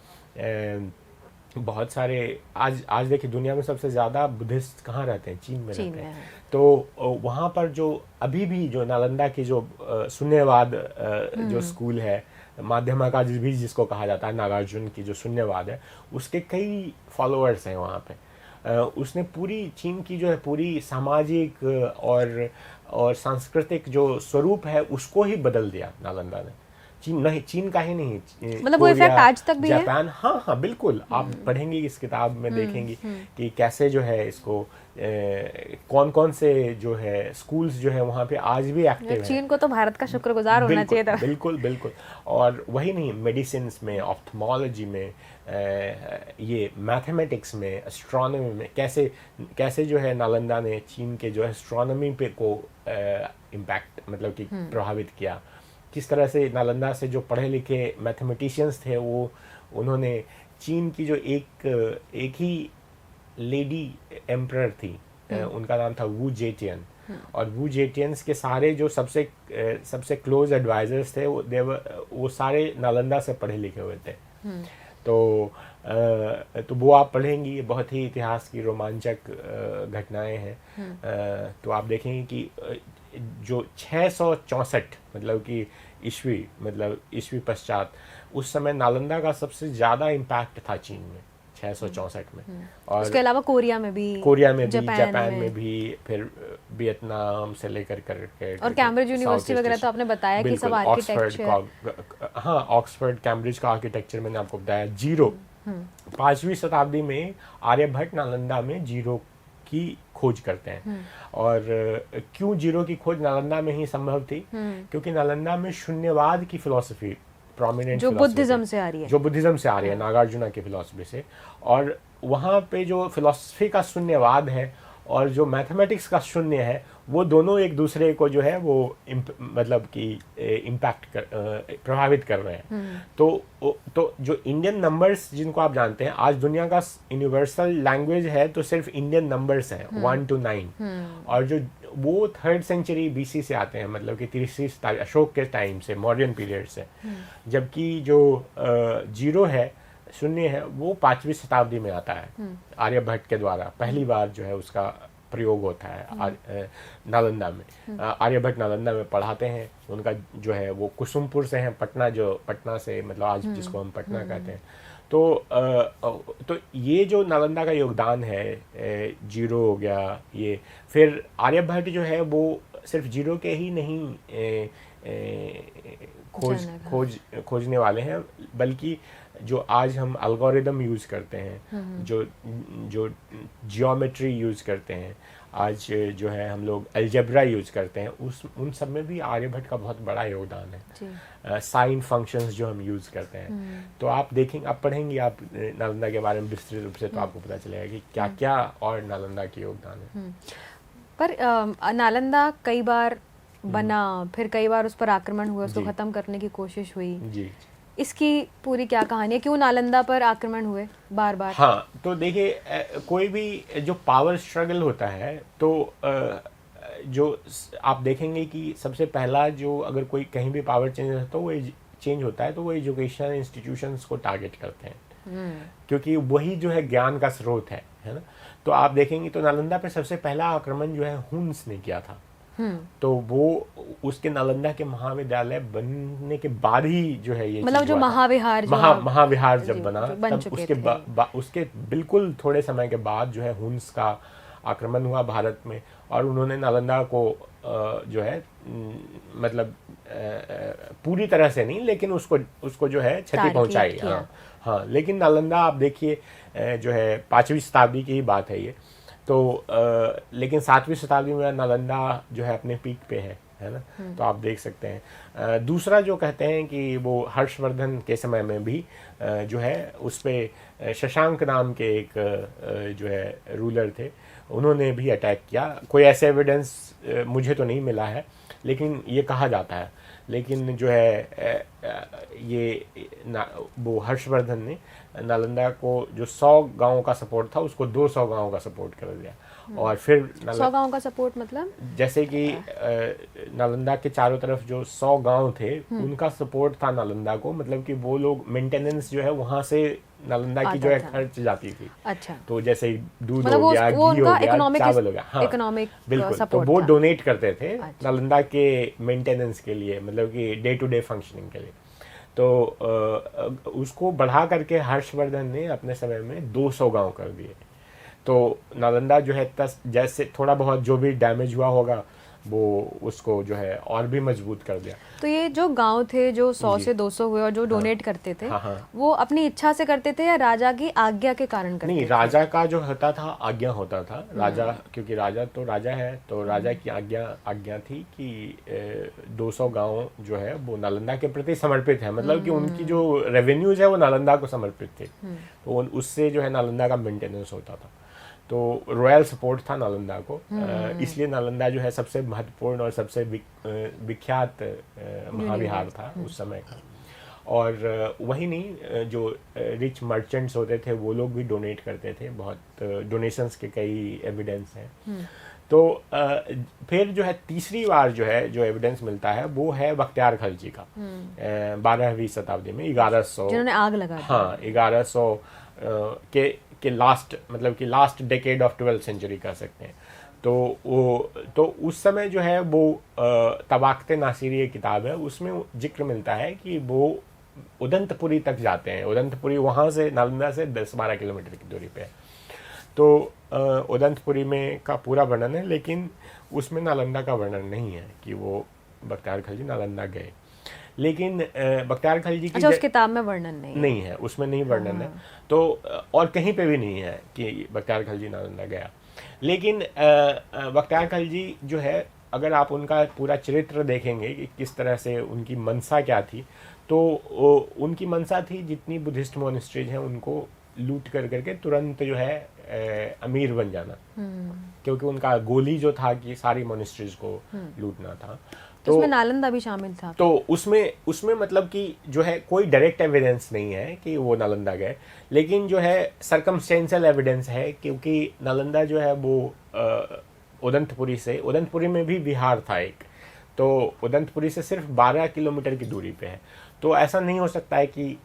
Speaker 1: बहुत सारे आज देखिए दुनिया में सबसे ज़्यादा बुद्धिस्ट कहाँ रहते हैं? चीन में रहते हैं। तो वहाँ पर जो अभी भी जो नालंदा की जो शून्यवाद जो स्कूल है, माध्यमा भी जिसको कहा जाता है, नागार्जुन की जो शून्यवाद है, उसके कई फॉलोअर्स हैं वहाँ पे। उसने पूरी चीन की जो है पूरी सामाजिक और सांस्कृतिक जो स्वरूप है उसको ही बदल दिया नालंदा ने। चीन का ही नहीं,
Speaker 2: मतलब वो इफेक्ट आज तक भी
Speaker 1: जापान, हाँ बिल्कुल। आप पढ़ेंगे इस किताब में देखेंगी कि कैसे जो है इसको कौन कौन से जो है स्कूल्स जो है वहाँ पे आज भी एक्टिव है।
Speaker 2: चीन को तो भारत का शुक्रगुजार होना चाहिए था।
Speaker 1: बिल्कुल। और वही नहीं, मेडिसिन में, ऑप्थेमोलॉजी में, ये मैथमेटिक्स में, एस्ट्रोनॉमी में, कैसे जो है नालंदा ने चीन के जो एस्ट्रोनॉमी पे को इम्पैक्ट मतलब कि प्रभावित किया। किस तरह से नालंदा से जो पढ़े लिखे मैथमेटिशियंस थे वो उन्होंने चीन की जो एक ही लेडी एम्परर थी, उनका नाम था वू जेटियन, और वू जेटियंस के सारे जो सबसे क्लोज एडवाइजर्स थे वो सारे नालंदा से पढ़े लिखे हुए थे। तो वो आप पढ़ेंगी, बहुत ही इतिहास की रोमांचक घटनाएं हैं। तो आप देखेंगे कि जो 664 मतलब कि ईस्वी पश्चात, उस समय नालंदा का सबसे ज़्यादा इम्पैक्ट था चीन में 664 में। और
Speaker 2: उसके अलावा कोरिया में भी,
Speaker 1: जापान में भी, फिर वियतनाम से लेकर करके,
Speaker 2: और कैम्ब्रिज यूनिवर्सिटी वगैरह तो आपने बताया कि सब आर्किटेक्चर।
Speaker 1: हाँ, ऑक्सफोर्ड कैम्ब्रिज का आर्किटेक्चर मैंने आपको बताया। जीरो 5वीं शताब्दी में आर्यभट्ट नालंदा में जीरो की खोज करते हैं। और क्यों जीरो की खोज नालंदा में ही संभव थी? क्योंकि नालंदा में शून्यवाद की फिलॉसफी प्रोमिनेंट,
Speaker 2: जो बुद्धिज्म से आ रही है,
Speaker 1: नागार्जुना की फिलॉसफी से। और वहाँ पे जो फिलॉसफी का शून्यवाद है और जो मैथमेटिक्स का शून्य है, वो दोनों एक दूसरे को जो है वो मतलब कि प्रभावित कर रहे हैं। तो जो इंडियन नंबर्स जिनको आप जानते हैं, आज दुनिया का यूनिवर्सल लैंग्वेज है तो सिर्फ इंडियन नंबर्स हैं 1 to 9। और जो वो 3rd सेंचुरी BC से आते हैं, मतलब कि 3री अशोक के टाइम से, मौर्यन पीरियड से। जबकि जो जीरो है, शून्य है, वो 5वीं शताब्दी में आता है। आर्यभट्ट के द्वारा पहली बार जो है उसका प्रयोग होता है नालंदा में। आर्यभट्ट नालंदा में पढ़ाते हैं। उनका जो है वो कुसुमपुर से हैं, पटना से, मतलब आज जिसको हम पटना कहते हैं। तो ये जो नालंदा का योगदान है, जीरो हो गया ये। फिर आर्यभट्ट जो है वो सिर्फ जीरो के ही नहीं खोजने वाले हैं, बल्कि जो आज हम एल्गोरिदम यूज़ करते हैं, जो जियोमेट्री यूज़ करते हैं, आज जो है हम लोग अलजेब्रा यूज़ करते हैं, उन सब में भी आर्यभट्ट का बहुत बड़ा योगदान है। साइन फंक्शंस जो हम यूज़ करते हैं, तो आप देखेंगे, आप पढ़ेंगे आप नालंदा के बारे में विस्तृत रूप से, तो आपको पता चलेगा कि क्या क्या और नालंदा के योगदान है।
Speaker 2: पर नालंदा कई बार बना, फिर कई बार उस पर आक्रमण हुआ, उसको खत्म करने की कोशिश हुई जी। इसकी पूरी क्या कहानी है, क्यों नालंदा पर आक्रमण हुए बार बार?
Speaker 1: हाँ, तो देखिए, कोई भी जो पावर स्ट्रगल होता है, तो जो आप देखेंगे कि सबसे पहला जो, अगर कोई कहीं भी पावर चेंज होता है तो वो एजुकेशनल इंस्टीट्यूशंस को टारगेट करते हैं, क्योंकि वही जो है ज्ञान का स्रोत है ना। तो आप देखेंगे तो नालंदा पर सबसे पहला आक्रमण जो है हुन्स ने किया था। तो वो उसके नालंदा के महाविद्यालय बनने के बाद ही जो है ये,
Speaker 2: मतलब जो महाविहार
Speaker 1: जब बना, तब उसके बिल्कुल थोड़े समय के बाद जो है हुन्स का आक्रमण हुआ भारत में, और उन्होंने नालंदा को जो है मतलब पूरी तरह से नहीं, लेकिन उसको जो है क्षति पहुंचाई। हाँ, लेकिन नालंदा आप देखिए जो है 5वीं शताब्दी की ही बात है ये। तो लेकिन 7वीं शताब्दी में नालंदा जो है अपने पीक पे है ना। तो आप देख सकते हैं। दूसरा जो कहते हैं कि वो हर्षवर्धन के समय में भी जो है उस पे शशांक नाम के एक जो है रूलर थे, उन्होंने भी अटैक किया। कोई ऐसे एविडेंस मुझे तो नहीं मिला है, लेकिन ये कहा जाता है। लेकिन जो है ये वो हर्षवर्धन ने नालंदा को जो 100 गांवों का सपोर्ट था, उसको 200 गांवों का सपोर्ट कर दिया। और फिर
Speaker 2: 100 गांवों का सपोर्ट मतलब
Speaker 1: जैसे कि नालंदा के चारों तरफ जो 100 गांव थे, उनका सपोर्ट था नालंदा को, मतलब कि वो लोग मेंटेनेंस जो है वहां से नालंदा की जो है खर्च जाती थी।
Speaker 2: अच्छा,
Speaker 1: तो जैसे दूध हो गया, घी हो गया, चावल हो गया, हाँ बिल्कुल, तो वो डोनेट करते थे नालंदा के मेंटेनेंस के लिए, मतलब कि डे टू डे फंक्शनिंग के लिए। तो उसको बढ़ा करके हर्षवर्धन ने अपने समय में 200 गांव कर दिए। तो नालंदा जो है जैसे थोड़ा बहुत जो भी डैमेज हुआ होगा, वो उसको जो है और भी मजबूत कर दिया।
Speaker 2: तो ये जो गांव थे जो 100 से 200 हुए और जो डोनेट करते थे, वो अपनी इच्छा से करते थे या राजा की आज्ञा के कारण करते थे?
Speaker 1: नहीं, राजा का जो होता था आज्ञा होता था। राजा, क्योंकि राजा तो राजा है, तो राजा की आज्ञा थी कि 200 गांव जो है वो नालंदा के प्रति समर्पित है, मतलब कि उनकी जो रेवेन्यूज है वो नालंदा को समर्पित थे। तो उससे जो है नालंदा का मेंटेनेंस होता था। तो रॉयल सपोर्ट था नालंदा को, इसलिए नालंदा जो है सबसे महत्वपूर्ण और सबसे विख्यात महाविहार था उस समय का। और वही नहीं, जो रिच मर्चेंट्स होते थे वो लोग भी डोनेट करते थे, बहुत डोनेशंस के कई एविडेंस हैं। तो फिर जो है तीसरी बार जो है जो एविडेंस मिलता है वो है बख्तियार खलजी का 12वीं शताब्दी में 1100, जिन्होंने
Speaker 2: आग लगा दी।
Speaker 1: हाँ, 1100 के लास्ट, मतलब कि last decade of 12th century कह सकते हैं। तो उस समय जो है वो तबाकते नासिरी एक किताब है, उसमें जिक्र मिलता है कि वो उदंतपुरी तक जाते हैं। उदंतपुरी वहाँ से नालंदा से 10-12 किलोमीटर की दूरी पे है। तो उदंतपुरी में का पूरा वर्णन है, लेकिन उसमें नालंदा का वर्णन नहीं है कि वो बख्तियार खिलजी नालंदा गए। लेकिन बख्तियार खिलजी की
Speaker 2: अच्छा, उस किताब में वर्णन
Speaker 1: नहीं है, उसमें नहीं वर्णन है। तो और कहीं पे भी नहीं है कि बख्तियार खिलजी नालंदा गया। लेकिन बख्तियार खिलजी जो है, अगर आप उनका पूरा चरित्र देखेंगे कि किस तरह से उनकी मनसा क्या थी, तो उनकी मनसा थी जितनी बुद्धिस्ट मोनेस्ट्रीज हैं उनको लूट कर करके तुरंत जो है अमीर बन जाना, क्योंकि उनका गोली जो था कि सारी मोनेस्ट्रीज को लूटना था।
Speaker 2: तो उसमें नालंदा भी शामिल था।
Speaker 1: तो उसमें मतलब कि जो है कोई डायरेक्ट एविडेंस नहीं है कि वो नालंदा गए, लेकिन जो है सर्कमस्टेंशियल एविडेंस है, क्योंकि नालंदा जो है वो उदंतपुरी में भी विहार था एक, तो उदंतपुरी से सिर्फ 12 किलोमीटर की दूरी पे है। तो ऐसा नहीं हो सकता है कि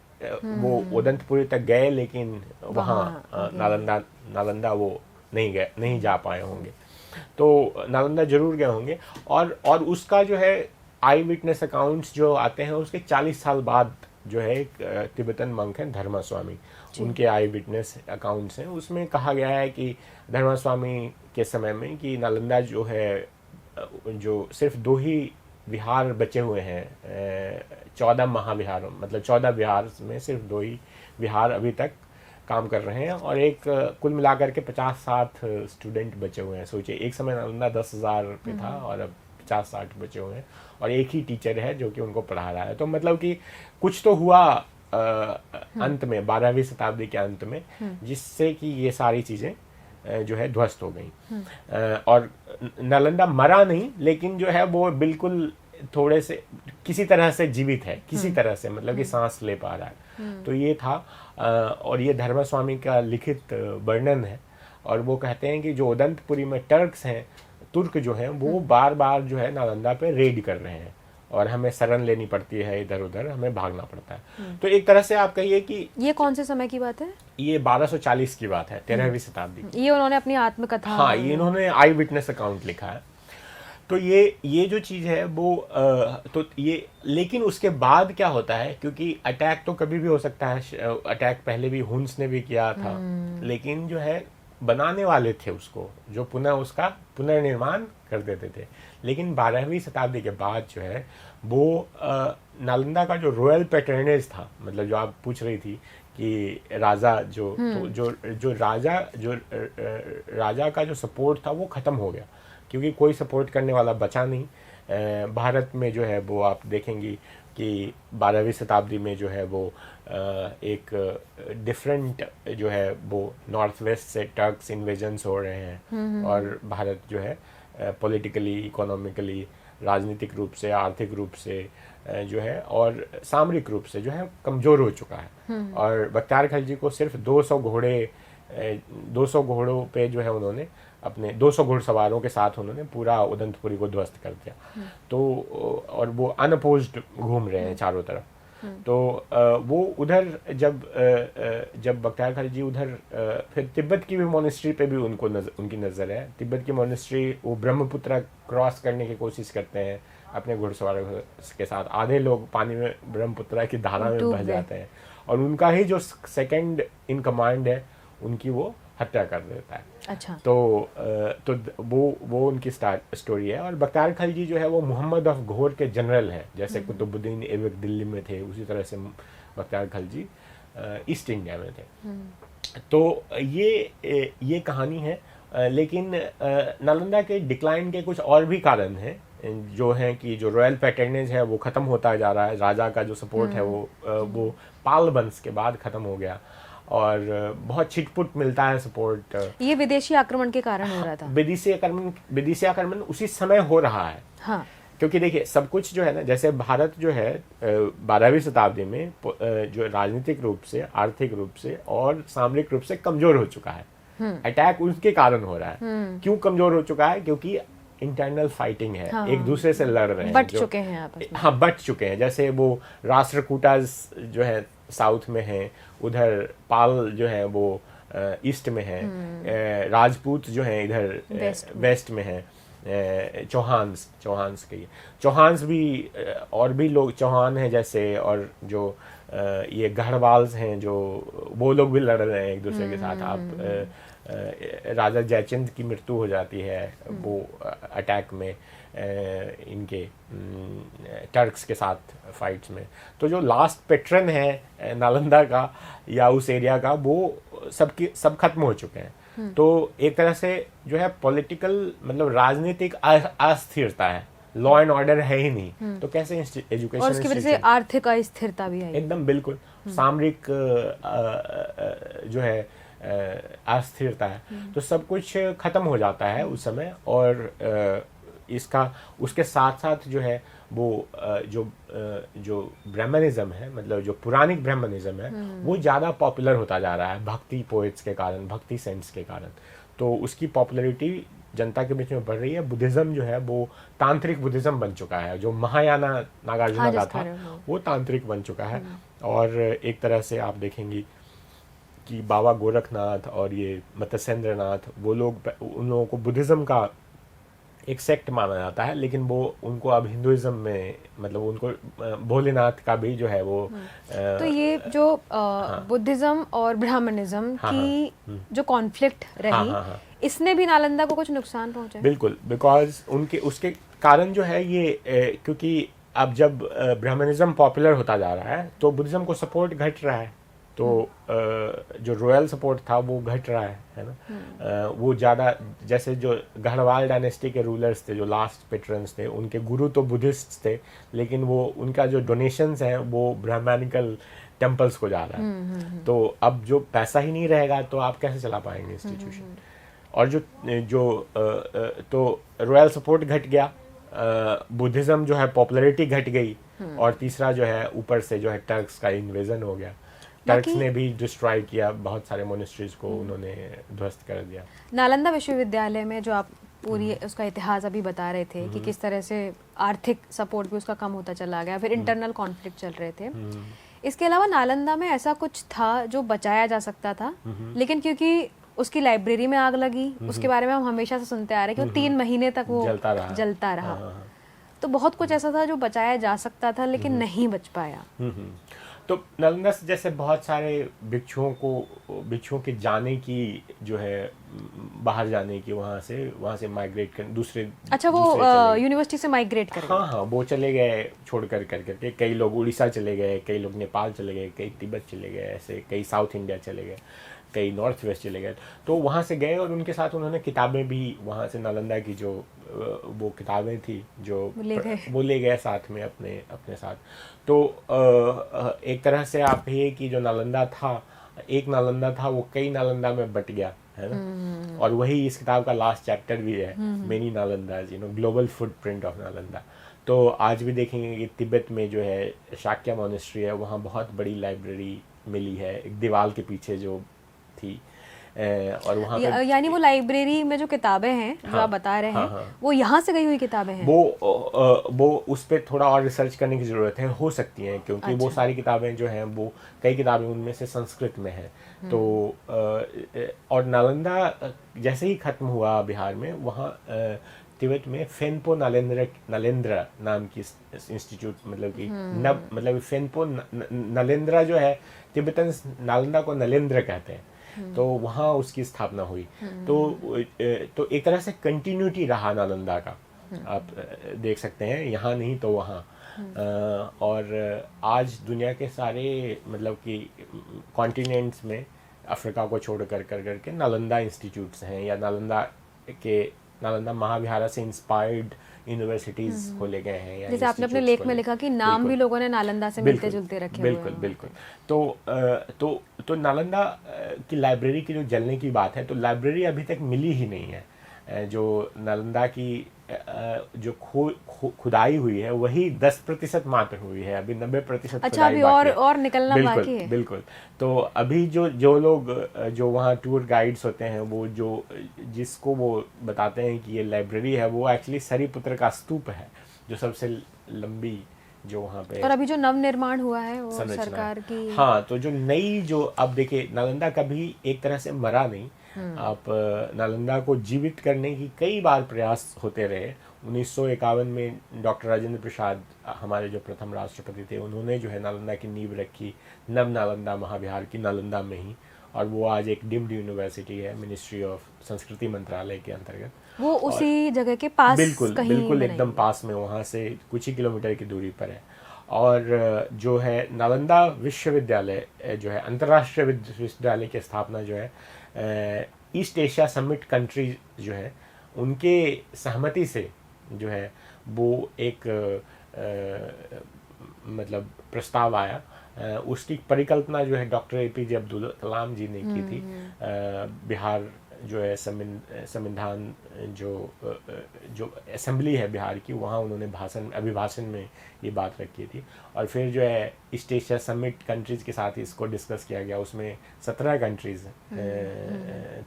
Speaker 1: वो उदंतपुरी तक गए लेकिन वहाँ नालंदा वो नहीं जा पाए होंगे। तो नालंदा जरूर गए होंगे। और उसका जो है आई विटनेस अकाउंट्स जो आते हैं उसके 40 साल बाद जो है एक तिब्बतन मंक हैं धर्मास्वामी, उनके आई विटनेस अकाउंट्स हैं। उसमें कहा गया है कि धर्मास्वामी के समय में कि नालंदा जो है, जो सिर्फ 2 ही विहार बचे हुए हैं 14 महाविहार, मतलब 14 विहार में सिर्फ 2 ही विहार अभी तक काम कर रहे हैं, और एक कुल मिलाकर के 50-60 स्टूडेंट बचे हुए हैं। सोचिए, एक समय नालंदा 10,000 पे था और अब 50-60 बचे हुए हैं, और एक ही टीचर है जो कि उनको पढ़ा रहा है। तो मतलब कि कुछ तो हुआ अंत में, 12वीं शताब्दी के अंत में, जिससे कि ये सारी चीज़ें जो है ध्वस्त हो गई। और नालंदा मरा नहीं, लेकिन जो है वो बिल्कुल थोड़े से किसी तरह से जीवित है, किसी तरह से, मतलब कि सांस ले पा रहा है। तो ये था, और ये धर्मास्वामी का लिखित वर्णन है। और वो कहते हैं कि जो उदंतपुरी में टर्क्स हैं, तुर्क जो हैं, वो बार बार जो है नालंदा पे रेड कर रहे हैं, और हमें शरण लेनी पड़ती है, इधर उधर हमें भागना पड़ता है। तो एक तरह से आप कहिए कि
Speaker 2: ये कौन से समय की बात है?
Speaker 1: ये 1240 की बात है, 13वीं शताब्दी की।
Speaker 2: ये उन्होंने अपनी आत्मकथा,
Speaker 1: हाँ, ये इन्होंने आई विटनेस अकाउंट लिखा है। तो ये जो चीज़ है वो तो ये, लेकिन उसके बाद क्या होता है, क्योंकि अटैक तो कभी भी हो सकता है, अटैक पहले भी हुन्स ने भी किया था, लेकिन जो है बनाने वाले थे उसको, जो पुनः उसका पुनर्निर्माण कर देते थे। लेकिन 12वीं शताब्दी के बाद जो है वो नालंदा का जो रॉयल पैटर्नेज था, मतलब जो आप पूछ रही थी कि राजा जो राजा का जो सपोर्ट था वो ख़त्म हो गया, क्योंकि कोई सपोर्ट करने वाला बचा नहीं। भारत में जो है वो आप देखेंगी कि 12वीं शताब्दी में जो है वो एक डिफरेंट जो है वो नॉर्थ वेस्ट से टर्क्स इन्वेजन्स हो रहे हैं, और भारत जो है पॉलिटिकली, इकोनॉमिकली, राजनीतिक रूप से, आर्थिक रूप से जो है और सामरिक रूप से जो है कमज़ोर हो चुका है। और बख्तियार खिलजी को सिर्फ 200 घोड़ों पे जो है उन्होंने अपने 200 घुड़सवारों के साथ उन्होंने पूरा उदंतपुरी को ध्वस्त कर दिया। तो और वो अनअपोज्ड घूम रहे हैं चारों तरफ। तो वो उधर जब बख्तियार खिलजी उधर फिर तिब्बत की भी मोनेस्ट्री पे भी उनकी नज़र है। तिब्बत की मोनेस्ट्री, वो ब्रह्मपुत्र क्रॉस करने की कोशिश करते हैं अपने घुड़सवारों के साथ। आधे लोग पानी में ब्रह्मपुत्र की धारा में बह जाते हैं, और उनका ही जो सेकंड इन कमांड है उनकी वो हत्या कर देता है।
Speaker 2: अच्छा।
Speaker 1: तो वो उनकी स्टोरी है। और बख्तियार खिलजी जो है वो मोहम्मद ऑफ घोर के जनरल हैं, जैसे कुतुबुद्दीन ऐबक दिल्ली में थे, उसी तरह से बख्तियार खिलजी ईस्ट इंडिया में थे। तो ये कहानी है। लेकिन नालंदा के डिक्लाइन के कुछ और भी कारण हैं, जो हैं कि जो रॉयल पैटर्नेज है वो ख़त्म होता जा रहा है। राजा का जो सपोर्ट है वो पाल वंश के बाद ख़त्म हो गया, और बहुत छिटपुट मिलता है सपोर्ट।
Speaker 2: ये विदेशी आक्रमण के कारण हो रहा था।
Speaker 1: विदेशी आक्रमण उसी समय हो रहा है।
Speaker 2: हाँ।
Speaker 1: क्योंकि देखिए, सब कुछ जो है ना, जैसे भारत जो है 12वीं शताब्दी में जो राजनीतिक रूप से, आर्थिक रूप से और सामरिक रूप से कमजोर हो चुका है। अटैक उनके कारण हो रहा है। क्यों कमजोर हो चुका है? क्योंकि इंटरनल फाइटिंग है। हाँ, एक दूसरे से लड़ रहे हैं,
Speaker 2: बट चुके हैं आपस में।
Speaker 1: हाँ, बट चुके हैं। जैसे वो राष्ट्रकूटाज जो है साउथ में है, उधर पाल जो है वो ईस्ट में है, राजपूत जो है इधर वेस्ट में है, चौहान्स भी, और भी लोग चौहान हैं जैसे, और जो ये गढ़वाल्स हैं जो वो लोग भी लड़ रहे हैं एक दूसरे के साथ। आप राजा जयचंद की मृत्यु हो जाती है वो अटैक में इनके टर्क्स के साथ फाइट्स में। तो जो लास्ट पेट्रन है नालंदा का या उस एरिया का वो सब खत्म हो चुके हैं। तो एक तरह से जो है पॉलिटिकल मतलब राजनीतिक अस्थिरता है, लॉ एंड ऑर्डर है ही नहीं, तो कैसे एजुकेशन
Speaker 2: और उसकी वजह से आर्थिक अस्थिरता भी है
Speaker 1: एकदम बिल्कुल। सामरिक जो है अस्थिरता है, तो सब कुछ खत्म हो जाता है उस समय। और इसका उसके साथ साथ जो है वो जो ब्राह्मणिज्म है, मतलब जो पुरानिक ब्राह्मणिज्म है वो ज़्यादा पॉपुलर होता जा रहा है भक्ति पोएट्स के कारण, भक्ति सेंट्स के कारण। तो उसकी पॉपुलैरिटी जनता के बीच में बढ़ रही है। बुद्धिज्म जो है वो तांत्रिक बुद्धिज्म बन चुका है, जो महायाना नागार्जुना का था वो तांत्रिक बन चुका है। और एक तरह से आप देखेंगी कि बाबा गोरखनाथ और ये मत्स्येंद्रनाथ वो लोग, उन लोगों को बुद्धिज्म का एक सेक्ट माना जाता है, लेकिन वो उनको अब हिंदुइज्म में मतलब उनको भोलेनाथ का भी जो है वो
Speaker 2: तो ये जो बुद्धिज्म और ब्राह्मणिज्म की जो कॉन्फ्लिक्ट रही, इसने भी नालंदा को कुछ नुकसान पहुंचा?
Speaker 1: बिल्कुल, बिकॉज उसके कारण जो है ये क्योंकि अब जब ब्राह्मणिज्म पॉपुलर होता जा रहा है तो बुद्धिज्म को सपोर्ट घट रहा है, तो जो रॉयल सपोर्ट था वो घट रहा है ना। वो ज़्यादा, जैसे जो गढ़वाल डायनेस्टी के रूलर्स थे, जो लास्ट पेट्रन्स थे, उनके गुरु तो बुद्धिस्ट थे, लेकिन वो उनका जो डोनेशंस हैं वो ब्राह्मणिकल टेम्पल्स को जा रहा है। तो अब जो पैसा ही नहीं रहेगा तो आप कैसे चला पाएंगे इंस्टीट्यूशन। और तो रॉयल सपोर्ट घट गया, बुद्धिज्म जो है पॉपुलैरिटी घट गई, और तीसरा जो है ऊपर से जो है टर्क्स का इन्वेजन हो गया। टर्क्स ने भी डिस्ट्रॉय किया बहुत सारे मोनेस्ट्रीज को, उन्होंने ध्वस्त कर दिया।
Speaker 2: नालंदा विश्वविद्यालय में जो आप पूरी उसका इतिहास अभी बता रहे थे कि किस तरह से आर्थिक सपोर्ट भी उसका कम होता चला गया, फिर इंटरनल कॉन्फ्लिक्ट चल रहे थे। इसके अलावा नालंदा में ऐसा कुछ था जो बचाया जा सकता था, लेकिन क्योंकि उसकी लाइब्रेरी में आग लगी, उसके बारे में हम हमेशा से सुनते आ रहे हैं कि वो 3 महीने तक वो जलता रहा। तो बहुत कुछ ऐसा था जो बचाया जा सकता था लेकिन नहीं बच पाया।
Speaker 1: तो नालंदा से जैसे बहुत सारे भिक्षुओं के जाने की जो है, बाहर जाने की, वहाँ से माइग्रेट कर दूसरे।
Speaker 2: अच्छा, वो यूनिवर्सिटी से माइग्रेट कर गए?
Speaker 1: हाँ, वो चले गए छोड़ करके। कई लोग उड़ीसा चले गए, कई लोग नेपाल चले गए, कई तिब्बत चले गए, ऐसे कई साउथ इंडिया चले गए, कई नॉर्थ वेस्ट चले गए। तो वहाँ से गए और उनके साथ उन्होंने किताबें भी वहाँ से नालंदा की जो वो किताबें थी जो वो ले गए साथ में अपने साथ। तो एक तरह से आप ये कि जो नालंदा था, एक नालंदा था, वो कई नालंदा में बट गया है ना। और वही इस किताब का लास्ट चैप्टर भी है, many Nalandas, global footprint of Nalanda. तो आज भी देखेंगे कि तिब्बत में जो है शाक्या मॉनेस्ट्री है, वहाँ बहुत बड़ी लाइब्रेरी मिली है एक दीवार के पीछे जो थी। और वहाँ
Speaker 2: यानी वो लाइब्रेरी में जो किताबें हैं जो आप बता रहे हैं, वो यहाँ से गई हुई किताबें हैं?
Speaker 1: वो उस पर थोड़ा और रिसर्च करने की ज़रूरत है, हो सकती हैं, क्योंकि वो सारी किताबें जो हैं वो कई किताबें उनमें से संस्कृत में हैं। तो और नालंदा जैसे ही ख़त्म हुआ बिहार में, वहाँ तिब्बत में फेनपो नलेंद्र नाम की इंस्टीट्यूट, मतलब कि मतलब फेनपो नलेंद्रा जो है, तिब्बतन नालंदा को नलेंद्र कहते हैं। तो वहाँ उसकी स्थापना हुई। तो एक तरह से कंटिन्यूटी रहा नालंदा का, आप देख सकते हैं, यहाँ नहीं तो वहाँ। और आज दुनिया के सारे मतलब कि कॉन्टिनेंट्स में अफ्रीका को छोड़ करके नालंदा इंस्टीट्यूट्स हैं, या नालंदा महाविहारा से इंस्पायर्ड यूनिवर्सिटीज खोले गए हैं, या
Speaker 2: जैसे आपने अपने लेख में लिखा कि नाम भी लोगों ने नालंदा से मिलते जुलते रखे हुए हैं।
Speaker 1: बिल्कुल। तो नालंदा की लाइब्रेरी की जो जलने की बात है, तो लाइब्रेरी अभी तक मिली ही नहीं है। जो नालंदा की जो खुदाई हुई है वही 10% मात्र हुई है, अभी 90%।
Speaker 2: अच्छा, अभी और निकलना बाकी है।
Speaker 1: बिल्कुल। तो अभी जो लोग जो वहाँ टूर गाइड्स होते हैं, वो जिसको वो बताते हैं कि ये लाइब्रेरी है, वो एक्चुअली सरीपुत्र का स्तूप है, जो सबसे लंबी जो वहाँ पे।
Speaker 2: और अभी जो नव निर्माण हुआ है वो सरकार की।
Speaker 1: हाँ, तो जो नई जो अब देखिए, नालंदा कभी एक तरह से मरा नहीं। आप नालंदा को जीवित करने की कई बार प्रयास होते रहे, 1951 में डॉक्टर राजेंद्र प्रसाद हमारे जो प्रथम राष्ट्रपति थे, उन्होंने जो है नालंदा की नींव रखी, नव नालंदा महाविहार की नालंदा में ही, और वो आज एक डीम्ड यूनिवर्सिटी है मिनिस्ट्री ऑफ संस्कृति मंत्रालय के अंतर्गत।
Speaker 2: वो उसी जगह के पास
Speaker 1: बिल्कुल
Speaker 2: कहीं
Speaker 1: बिल्कुल
Speaker 2: बनाई
Speaker 1: एकदम पास में, वहाँ से कुछ ही किलोमीटर की दूरी पर है। और जो है नालंदा विश्वविद्यालय जो है अंतर्राष्ट्रीय विश्वविद्यालय की स्थापना जो है ईस्ट एशिया समिट कंट्री जो है उनके सहमति से जो है वो एक मतलब प्रस्ताव आया। उसकी परिकल्पना जो है डॉक्टर APJ अब्दुल कलाम जी ने की थी। बिहार जो है संविधान जो असेंबली है बिहार की, वहाँ उन्होंने अभिभाषण में ये बात रखी थी। और फिर जो है ईस्ट एशिया समिट कंट्रीज़ के साथ ही इसको डिस्कस किया गया। उसमें 17 कंट्रीज़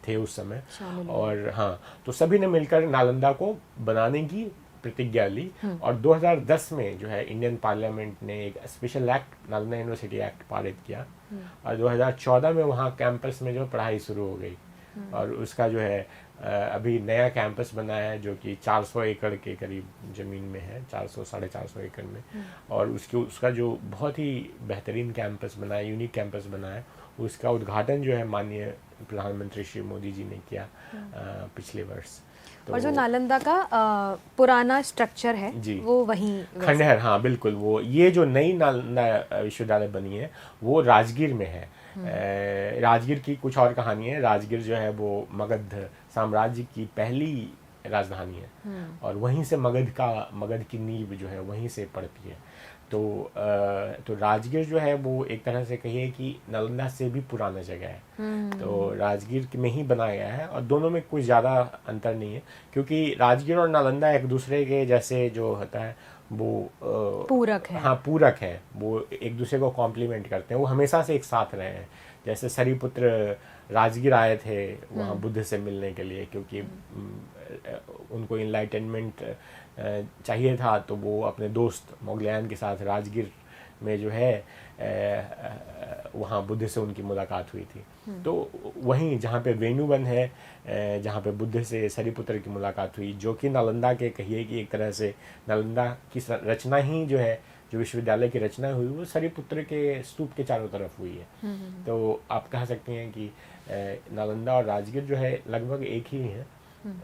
Speaker 1: थे उस समय। और हाँ, तो सभी ने मिलकर नालंदा को बनाने की प्रतिज्ञा ली। और 2010 में जो है इंडियन पार्लियामेंट ने एक special act, Nalanda university act पारित किया। और 2014 में वहाँ कैंपस में जो पढ़ाई शुरू हो गई। और उसका जो है अभी नया कैंपस बना है जो कि 400 एकड़ के करीब ज़मीन में है, 400-450 एकड़ में। और उसका जो बहुत ही बेहतरीन कैंपस बना है, यूनिक कैंपस बना है, उसका उद्घाटन जो है माननीय प्रधानमंत्री श्री मोदी जी ने किया पिछले वर्ष।
Speaker 2: और जो नालंदा का पुराना स्ट्रक्चर है वो वहीं
Speaker 1: खंडहर, हाँ बिल्कुल, वो ये जो नई नालंदा विश्वविद्यालय बनी है वो राजगीर में है। राजगीर की कुछ और कहानी है। राजगीर जो है वो मगध साम्राज्य की पहली राजधानी है। और वहीं से मगध की नींव जो है वहीं से पड़ती है। तो राजगीर जो है वो एक तरह से कहिए कि नालंदा से भी पुराना जगह है। तो राजगीर में ही बनाया गया है। और दोनों में कुछ ज़्यादा अंतर नहीं है, क्योंकि राजगीर और नालंदा एक दूसरे के जैसे जो होता है वो
Speaker 2: पूरक है।
Speaker 1: हाँ पूरक है, वो एक दूसरे को कॉम्प्लीमेंट करते हैं, वो हमेशा से एक साथ रहे हैं। जैसे सरीपुत्र राजगीर आए थे वहाँ बुद्ध से मिलने के लिए, क्योंकि उनको इनलाइटनमेंट चाहिए था, तो वो अपने दोस्त मोगलयान के साथ राजगीर में जो है वहाँ बुद्ध से उनकी मुलाकात हुई थी। तो वहीं जहाँ पे वेणुवन है, जहाँ पे बुद्ध से सरीपुत्र की मुलाकात हुई, जो कि नालंदा के कहिए कि एक तरह से नालंदा की रचना ही जो है, जो विश्वविद्यालय की रचना हुई वो सरीपुत्र के स्तूप के चारों तरफ हुई है। तो आप कह सकते हैं कि नालंदा और राजगीर जो है लगभग एक ही है।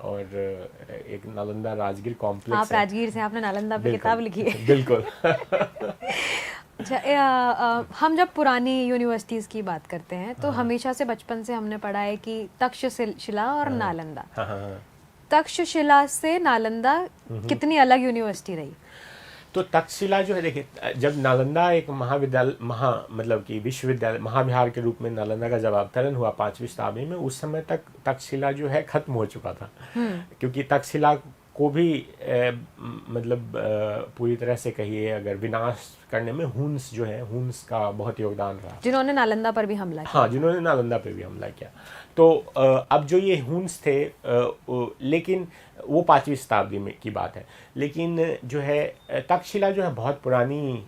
Speaker 1: और एक नालंदा राजगीर कॉम्प्लेक्स।
Speaker 2: आप राजगीर से, आपने नालंदा पे किताब लिखी है।
Speaker 1: बिल्कुल।
Speaker 2: अच्छा, हम जब पुरानी यूनिवर्सिटीज़ की बात करते हैं तो हमेशा से बचपन से हमने पढ़ा है कि तक्षशिला और नालंदा। तक्षशिला से नालंदा कितनी अलग यूनिवर्सिटी रही?
Speaker 1: तो तक्षशिला जो है, देखिए, जब नालंदा एक महाविद्यालय मतलब कि विश्वविद्यालय महाविहार के रूप में नालंदा का जब अवतरण हुआ 5वीं शताब्दी में, उस समय तक तक्षशिला जो है खत्म हो चुका था। क्योंकि तक्षशिला को भी मतलब पूरी तरह से कहिए अगर विनाश करने में हुन्स जो है, हुन्स का बहुत योगदान रहा,
Speaker 2: जिन्होंने नालंदा पर भी हमला किया।
Speaker 1: हाँ, जिन्होंने नालंदा पर भी हमला किया। तो अब जो ये हुन्स थे, लेकिन वो 5वीं शताब्दी में की बात है। लेकिन जो है तक्षशिला जो है बहुत पुरानी,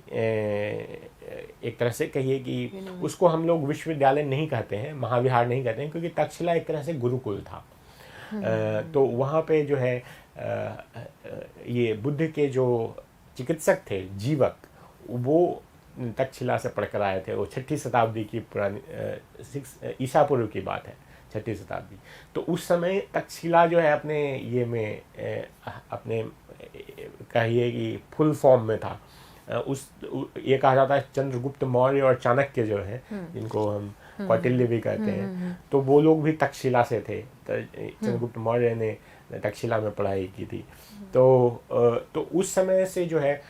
Speaker 1: एक तरह से कहिए कि उसको हम लोग विश्वविद्यालय नहीं कहते हैं, महाविहार नहीं कहते हैं, क्योंकि तक्षशिला एक तरह से गुरुकुल था। तो वहाँ पे जो है ये बुद्ध के जो चिकित्सक थे, जीवक, वो तक्षशिला से पढ़कर आए थे। वो 6ठी शताब्दी की पुरानी ईसा पूर्व की बात है, 6ठी शताब्दी। तो उस समय तक्षशिला जो है अपने ये में अपने कहिए कि फुल फॉर्म में था। ये कहा जाता है चंद्रगुप्त मौर्य और चाणक्य जो है, जिनको हम कौटिल्य भी कहते हैं, तो वो लोग भी तक्षशिला से थे। चंद्रगुप्त मौर्य ने तक्षशिला में पढ़ाई की थी। तो उस समय से जो है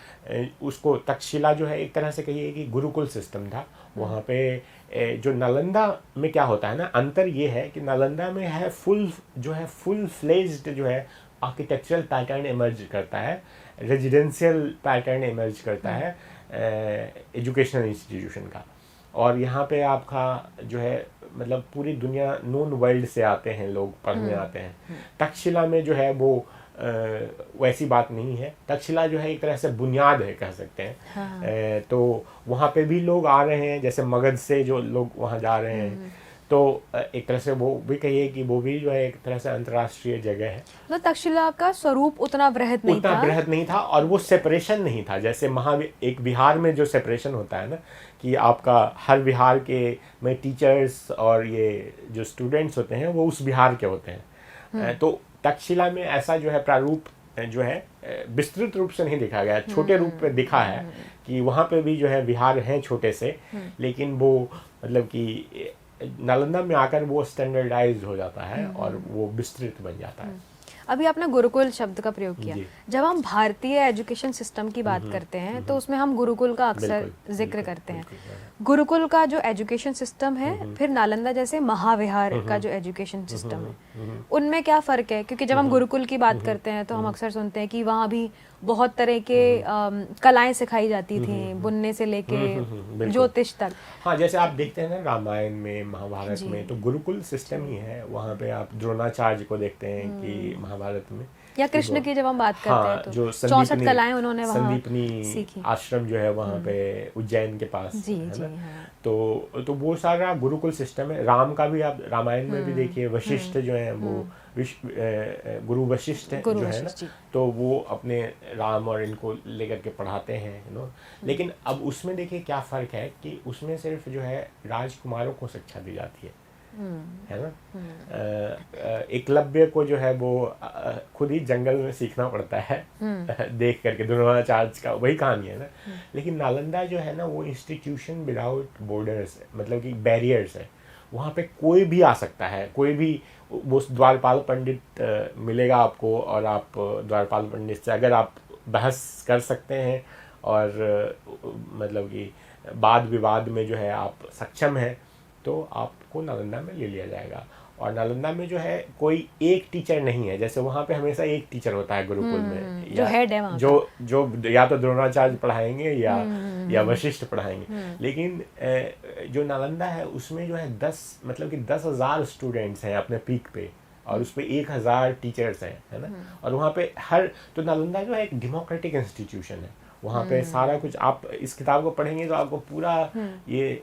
Speaker 1: उसको तक्षशिला जो है एक तरह से कहिए कि गुरुकुल सिस्टम था। वहाँ पे जो नालंदा में क्या होता है ना, अंतर ये है कि नालंदा में है फुल फ्लेज्ड जो है आर्किटेक्चरल पैटर्न इमर्ज करता है, रेजिडेंशियल पैटर्न इमर्ज करता है एजुकेशनल इंस्टीट्यूशन का। और यहाँ पे आपका जो है मतलब पूरी दुनिया, नोन वर्ल्ड से आते हैं लोग पढ़ने आते हैं। तक्षशिला में जो है वो वैसी बात नहीं है। तक्षशिला जो है एक तरह से बुनियाद है, कह सकते हैं। तो वहाँ पे भी लोग आ रहे हैं, जैसे मगध से जो लोग वहाँ जा रहे हैं। तो एक तरह से वो भी कहिए कि वो भी जो है एक तरह से अंतर्राष्ट्रीय जगह है।
Speaker 2: मतलब तक्षशिला का स्वरूप उतना बृहद नहीं
Speaker 1: उतना
Speaker 2: था।
Speaker 1: बृहद नहीं था, और वो सेपरेशन नहीं था जैसे एक विहार में जो सेपरेशन होता है ना, कि आपका हर विहार के में टीचर्स और ये जो स्टूडेंट्स होते हैं वो उस विहार के होते हैं। तो तक्षशिला में ऐसा जो है प्रारूप जो है विस्तृत रूप से नहीं दिखा गया, छोटे रूप में दिखा है कि वहाँ पे भी जो है विहार हैं छोटे से, लेकिन वो मतलब कि नालंदा में आकर वो स्टैंडर्डाइज हो जाता है और वो विस्तृत बन जाता है।
Speaker 2: अभी आपने गुरुकुल शब्द का प्रयोग किया।
Speaker 1: जी।
Speaker 2: जब हम भारतीय एजुकेशन सिस्टम की बात करते हैं तो उसमें हम गुरुकुल का अक्सर
Speaker 1: बिल्कुल,
Speaker 2: जिक्र
Speaker 1: बिल्कुल,
Speaker 2: करते हैं।
Speaker 1: बिल्कुल।
Speaker 2: गुरुकुल का जो एजुकेशन सिस्टम है, फिर नालंदा जैसे महाविहार का जो एजुकेशन सिस्टम है, उनमें क्या फ़र्क है? क्योंकि जब हम गुरुकुल की बात करते हैं तो हम अक्सर सुनते हैं कि वहाँ भी बहुत तरह के कलाएं सिखाई जाती थी, बुनने से लेके
Speaker 1: बिल्कुल।
Speaker 2: ज्योतिष तक।
Speaker 1: हाँ, जैसे आप देखते हैं ना रामायण में, महाभारत में, तो गुरुकुल सिस्टम ही है। वहाँ पे आप द्रोणाचार्य को देखते हैं कि महाभारत में,
Speaker 2: या कृष्ण की जब हम बात करते हैं तो
Speaker 1: जो
Speaker 2: 64 कलाएं उन्होंने वहाँ
Speaker 1: संदीपनी
Speaker 2: सीखी।
Speaker 1: आश्रम जो है वहाँ पे उज्जैन के पास
Speaker 2: जी
Speaker 1: है
Speaker 2: जी,
Speaker 1: ना।
Speaker 2: हाँ।
Speaker 1: तो वो सारा गुरुकुल सिस्टम है। राम का भी आप रामायण में भी देखिए, वशिष्ठ जो है वो गुरु वशिष्ठ है जो है ना, तो वो अपने राम और इनको लेकर के पढ़ाते हैं, यू नो। लेकिन अब उसमें देखिए क्या फ़र्क है कि उसमें सिर्फ जो है राजकुमारों को शिक्षा दी जाती है ना। एकलव्य को जो है वो खुद ही जंगल में सीखना पड़ता है देख करके, द्रोणाचार्य का वही कहानी है ना। लेकिन नालंदा जो है ना वो इंस्टीट्यूशन विदाउट बॉर्डर्स है, मतलब कि बैरियर्स है। वहाँ पे कोई भी आ सकता है, कोई भी, वो द्वारपाल पंडित मिलेगा आपको, और आप द्वारपाल पंडित से अगर आप बहस कर सकते हैं और मतलब कि वाद विवाद में जो है आप सक्षम हैं, तो आपको नालंदा में ले लिया जाएगा। और नालंदा में जो है कोई एक टीचर नहीं है, जैसे वहाँ पे हमेशा एक टीचर होता है गुरुकुल में,
Speaker 2: जो हेड है वहाँ
Speaker 1: जो या तो द्रोणाचार्य पढ़ाएंगे या वशिष्ठ पढ़ाएंगे। लेकिन जो नालंदा है उसमें जो है 10,000 स्टूडेंट्स हैं अपने पीक पे, और उस पर 1,000 टीचर्स हैं, है ना। और वहाँ पे तो नालंदा जो है एक डेमोक्रेटिक इंस्टीट्यूशन है। वहाँ पे सारा कुछ, आप इस किताब को पढ़ेंगे तो आपको पूरा ये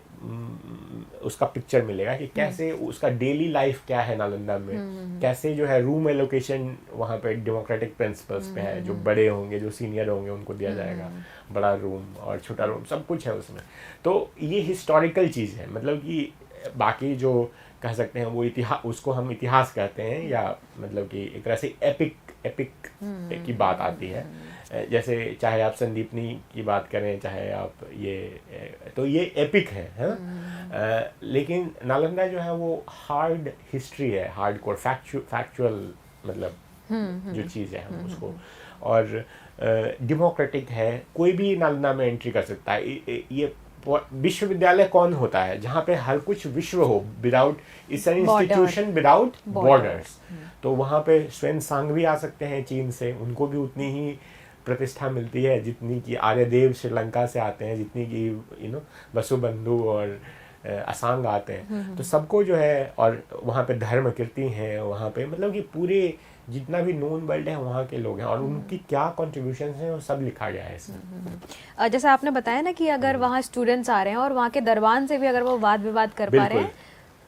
Speaker 1: उसका पिक्चर मिलेगा कि कैसे उसका डेली लाइफ क्या है नालंदा में, कैसे जो है रूम एलोकेशन वहाँ पे डेमोक्रेटिक प्रिंसिपल्स पे है। जो बड़े होंगे, जो सीनियर होंगे, उनको दिया जाएगा बड़ा रूम, और छोटा रूम, सब कुछ है उसमें। तो ये हिस्टोरिकल चीज़ है, मतलब कि बाकी जो कह सकते हैं वो इतिहास, उसको हम इतिहास कहते हैं, या मतलब कि एक तरह से एपिक की बात आती है। जैसे चाहे आप संदीपनी की बात करें, चाहे आप तो ये एपिक है ना। लेकिन नालंदा जो है वो हार्ड हिस्ट्री है, हार्ड कोर फैक्चुअल, मतलब जो चीज़ है हम उसको, और डेमोक्रेटिक है। कोई भी नालंदा में एंट्री कर सकता है। ये विश्वविद्यालय कौन होता है जहाँ पे हर कुछ विश्व हो, without, it's an institution without borders. तो वहाँ पे स्वयं सांग भी आ सकते हैं चीन से, उनको भी उतनी ही प्रतिष्ठा मिलती है जितनी कि आर्यदेव श्रीलंका से आते हैं, जितनी कि वसुबंधु और असांग आते हैं। तो सबको जो है, और वहाँ पे धर्म कीर्ति हैं वहाँ पे, मतलब कि पूरे जितना भी नोन वर्ल्ड है वहाँ के लोग हैं, और उनकी क्या कॉन्ट्रीब्यूशन हैं वो सब लिखा गया है इसमें।
Speaker 2: जैसा आपने बताया ना कि अगर वहाँ स्टूडेंट्स आ रहे हैं और वहाँ के दरबान से भी अगर वो वाद विवाद कर पा रहे हैं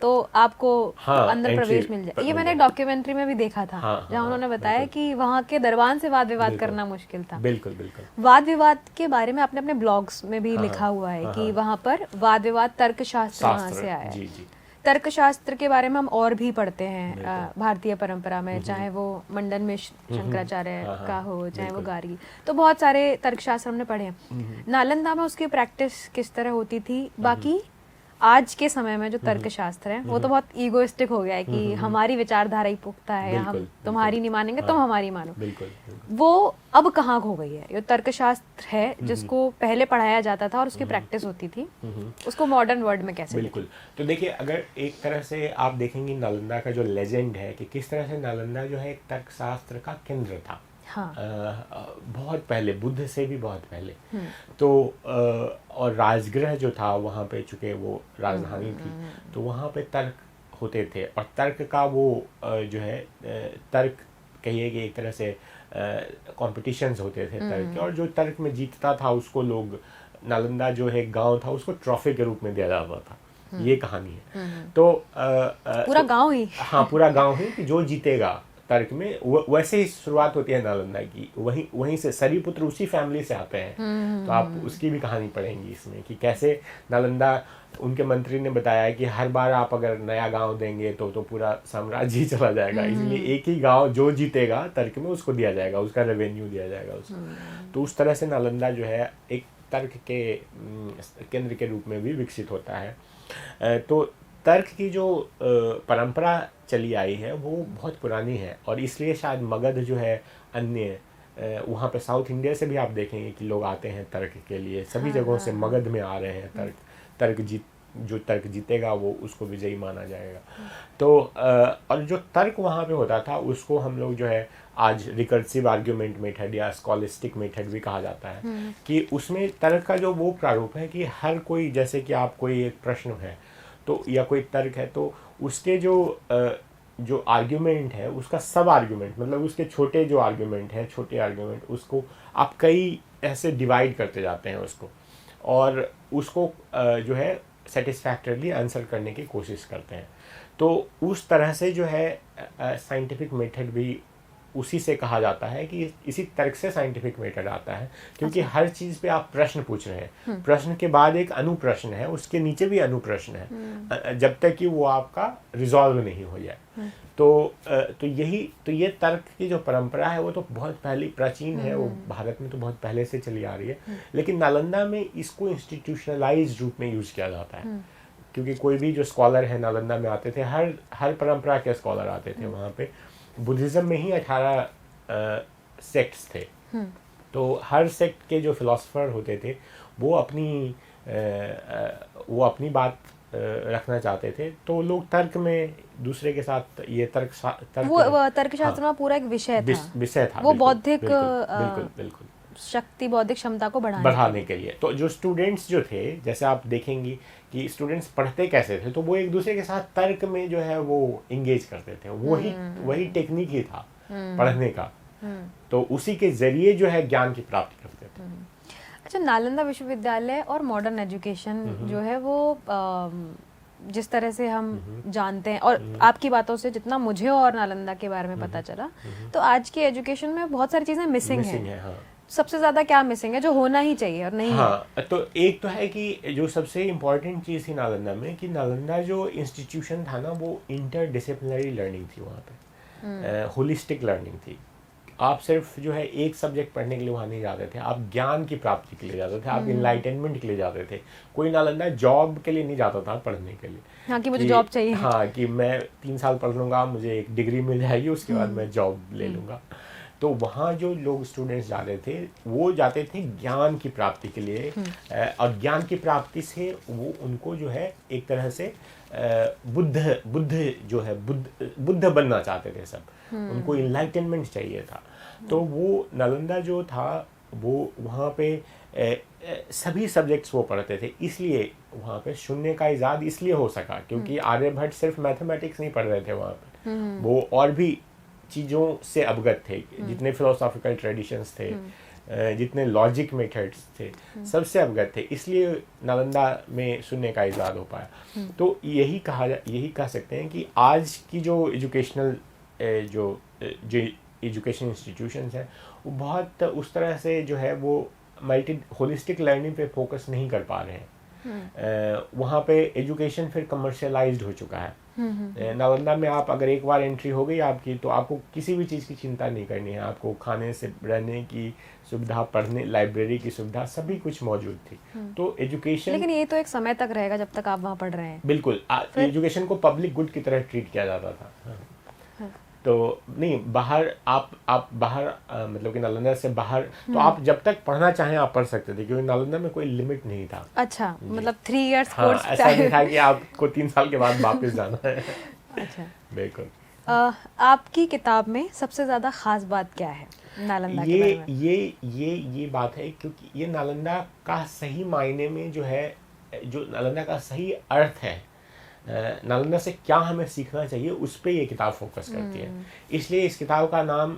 Speaker 2: तो आपको अंदर प्रवेश मिल जाए। ये मैंने डॉक्यूमेंट्री में भी देखा था, जहाँ उन्होंने बताया कि वहाँ के दरबान से वाद विवाद करना मुश्किल था।
Speaker 1: बिल्कुल बिल्कुल।
Speaker 2: वाद विवाद के बारे में आपने अपने ब्लॉग्स में भी लिखा हुआ है कि वहाँ पर वाद विवाद तर्कशास्त्र वहाँ से आया है। तर्कशास्त्र के बारे में हम और भी पढ़ते हैं भारतीय परंपरा में, चाहे वो मंडन मिश्र शंकराचार्य का हो, चाहे वो गार्गी, तो बहुत सारे तर्कशास्त्र हमने पढ़े हैं। नालंदा में उसकी प्रैक्टिस किस तरह होती थी? बाकी आज के समय में जो तर्कशास्त्र है वो तो बहुत ईगोइस्टिक हो गया है कि हमारी विचारधारा ही पुख्ता है, या हम तुम्हारी नहीं मानेंगे, तुम हमारी मानो। वो अब कहाँ खो गई है? ये तर्कशास्त्र है जिसको पहले पढ़ाया जाता था और उसकी प्रैक्टिस होती थी, उसको मॉडर्न वर्ल्ड में कैसे?
Speaker 1: बिल्कुल। तो देखिए, अगर एक तरह से आप देखेंगे नालंदा का जो लेजेंड है कि किस तरह से नालंदा जो है एक तर्कशास्त्र का केंद्र था।
Speaker 2: हाँ।
Speaker 1: बहुत पहले, बुद्ध से भी बहुत पहले। तो और राजगृह जो था वहाँ पे, चूँकि वो राजधानी थी, तो वहाँ पे तर्क होते थे, और तर्क का वो जो है तर्क कहिए कि एक तरह से कॉम्पिटिशन्स होते थे तर्क के, और जो तर्क में जीतता था उसको लोग, नालंदा जो है गांव था, उसको ट्रॉफी के रूप में दिया जाता था। ये कहानी है। तो
Speaker 2: पूरा गांव ही,
Speaker 1: हाँ पूरा गांव ही कि जो जीतेगा तर्क में, वैसे ही शुरुआत होती है नालंदा की। वहीं से सरीपुत्र उसी फैमिली से आते हैं। तो आप उसकी भी कहानी पढ़ेंगी इसमें कि कैसे नालंदा, उनके मंत्री ने बताया कि हर बार आप अगर नया गांव देंगे तो पूरा साम्राज्य ही चला जाएगा, इसलिए एक ही गांव जो जीतेगा तर्क में उसको दिया जाएगा, उसका रेवेन्यू दिया जाएगा उसको। तो उस तरह से नालंदा जो है एक तर्क के केंद्र के रूप में भी विकसित होता है। तो तर्क की जो परंपरा चली आई है वो बहुत पुरानी है, और इसलिए शायद मगध जो है अन्य वहाँ पे साउथ इंडिया से भी आप देखेंगे कि लोग आते हैं तर्क के लिए, सभी जगहों से मगध में आ रहे हैं। जो तर्क जीतेगा वो उसको विजयी माना जाएगा। तो और जो तर्क वहाँ पे होता था उसको हम लोग जो है आज रिकर्सिव आर्ग्यूमेंट मेथड या स्कॉलिस्टिक मेथड भी कहा जाता है। कि उसमें तर्क का जो वो प्रारूप है कि हर कोई, जैसे कि आप कोई एक प्रश्न है तो या कोई तर्क है तो उसके जो आर्ग्यूमेंट है उसका सब आर्ग्यूमेंट, मतलब उसके छोटे जो आर्ग्यूमेंट है, छोटे आर्ग्यूमेंट, उसको आप कई ऐसे डिवाइड करते जाते हैं उसको, और उसको जो है सेटिस्फैक्टरली आंसर करने की कोशिश करते हैं। तो उस तरह से जो है साइंटिफिक मेथड भी उसी से कहा जाता है कि इसी तर्क से साइंटिफिक मेथड आता है, क्योंकि हर चीज़ पे आप प्रश्न पूछ रहे हैं, प्रश्न के बाद एक अनुप्रश्न है, उसके नीचे भी अनुप्रश्न है, जब तक कि वो आपका रिजॉल्व नहीं हो जाए। तो ये तर्क की जो परंपरा है वो तो बहुत पहले प्राचीन है, वो भारत में तो बहुत पहले से चली आ रही है। लेकिन नालंदा में इसको इंस्टीट्यूशनलाइज्ड रूप में यूज किया जाता है, क्योंकि कोई भी जो स्कॉलर है नालंदा में आते थे, हर परंपरा के स्कॉलर आते थे वहाँ पे। बुद्धिज़्म में ही 18 सेक्ट्स थे, तो हर सेक्ट के जो फिलोसफर होते थे वो अपनी बात रखना चाहते थे। तो लोग तर्क में दूसरे के साथ ये
Speaker 2: तर्कशास्त्र में पूरा एक विषय था वो बौद्धिक
Speaker 1: बिल्कुल
Speaker 2: शक्ति, बौद्धिक क्षमता को
Speaker 1: बढ़ाने के लिए। तो जो स्टूडेंट्स जो थे, जैसे आप देखेंगी कि स्टूडेंट्स पढ़ते कैसे थे, तो वो एक दूसरे के साथ तर्क में जो है वो इंगेज करते थे। वही टेक्निक ही था पढ़ने का। तो उसी के जरिए जो है ज्ञान की प्राप्ति करते थे।
Speaker 2: अच्छा, नालंदा विश्वविद्यालय और मॉडर्न एजुकेशन जो है वो जिस तरह से हम जानते हैं, और आपकी बातों से जितना मुझे और नालंदा के बारे में पता चला, तो आज की एजुकेशन में बहुत सारी चीजें मिसिंग है। हाँ। सबसे ज्यादा क्या मिसिंग है जो होना ही चाहिए और नहीं है?
Speaker 1: तो एक तो है कि जो सबसे इम्पोर्टेंट चीज़ थी नालंदा में, कि नालंदा जो इंस्टीट्यूशन था ना वो इंटरडिसिप्लिनरी लर्निंग थी वहाँ पे, होलिस्टिक लर्निंग थी। आप सिर्फ जो है एक सब्जेक्ट पढ़ने के लिए वहाँ नहीं जाते थे, आप ज्ञान की प्राप्ति के लिए जाते थे, आप इनलाइटनमेंट के लिए जाते थे। कोई नालंदा जॉब के लिए नहीं जाता था पढ़ने के लिए।
Speaker 2: हाँ, कि मुझे जॉब चाहिए।
Speaker 1: हाँ, कि मैं 3 साल पढ़ लूँगा, मुझे एक डिग्री मिल जाएगी, उसके बाद मैं जॉब ले लूँगा। तो वहाँ जो लोग स्टूडेंट्स जाते थे वो जाते थे ज्ञान की प्राप्ति के लिए, और ज्ञान की प्राप्ति से वो उनको जो है एक तरह से बुद्ध बनना चाहते थे सब। उनको इनलाइटनमेंट चाहिए था। तो वो नालंदा जो था वो वहाँ पे सभी सब्जेक्ट्स वो पढ़ते थे, इसलिए वहाँ पे शून्य का इजाद इसलिए हो सका क्योंकि आर्यभट्ट सिर्फ मैथमेटिक्स नहीं पढ़ रहे थे वहाँ पे, वो और भी चीज़ों से अवगत थे। जितने फिलोसॉफिकल ट्रेडिशंस थे, जितने लॉजिक मेथड्स थे, सबसे अवगत थे, इसलिए नालंदा में शून्य का इजाद हो पाया। तो यही कह सकते हैं कि आज की जो एजुकेशनल जो एजुकेशन इंस्टीट्यूशंस हैं वो बहुत उस तरह से जो है वो होलिस्टिक लर्निंग पे फोकस नहीं कर पा रहे हैं। वहाँ पे एजुकेशन फिर कमर्शियलाइज्ड हो चुका है। नालंदा में आप अगर एक बार एंट्री हो गई आपकी, तो आपको किसी भी चीज़ की चिंता नहीं करनी है। आपको खाने से रहने की सुविधा, पढ़ने, लाइब्रेरी की सुविधा, सभी कुछ मौजूद थी। तो एजुकेशन,
Speaker 2: लेकिन ये तो एक समय तक रहेगा जब तक आप वहाँ पढ़ रहे हैं।
Speaker 1: बिल्कुल, एजुकेशन को पब्लिक गुड की तरह ट्रीट किया जाता था। तो नहीं, बाहर आप बाहर मतलब कि नालंदा से बाहर तो आप जब तक पढ़ना चाहें आप पढ़ सकते थे, क्योंकि नालंदा में कोई लिमिट नहीं था।
Speaker 2: अच्छा, मतलब 3 इयर्स
Speaker 1: हाँ,
Speaker 2: कोर्स
Speaker 1: ऐसा नहीं था कि आपको 3 साल के बाद वापस जाना है।
Speaker 2: अच्छा,
Speaker 1: बिल्कुल।
Speaker 2: आपकी किताब में सबसे ज़्यादा खास बात क्या है नालंदा के बारे में?
Speaker 1: ये बात है क्योंकि ये नालंदा का सही मायने में जो है, जो नालंदा का सही अर्थ है, नालंदा से क्या हमें सीखना चाहिए, उस पर ये किताब फोकस करती है। इसलिए इस किताब का नाम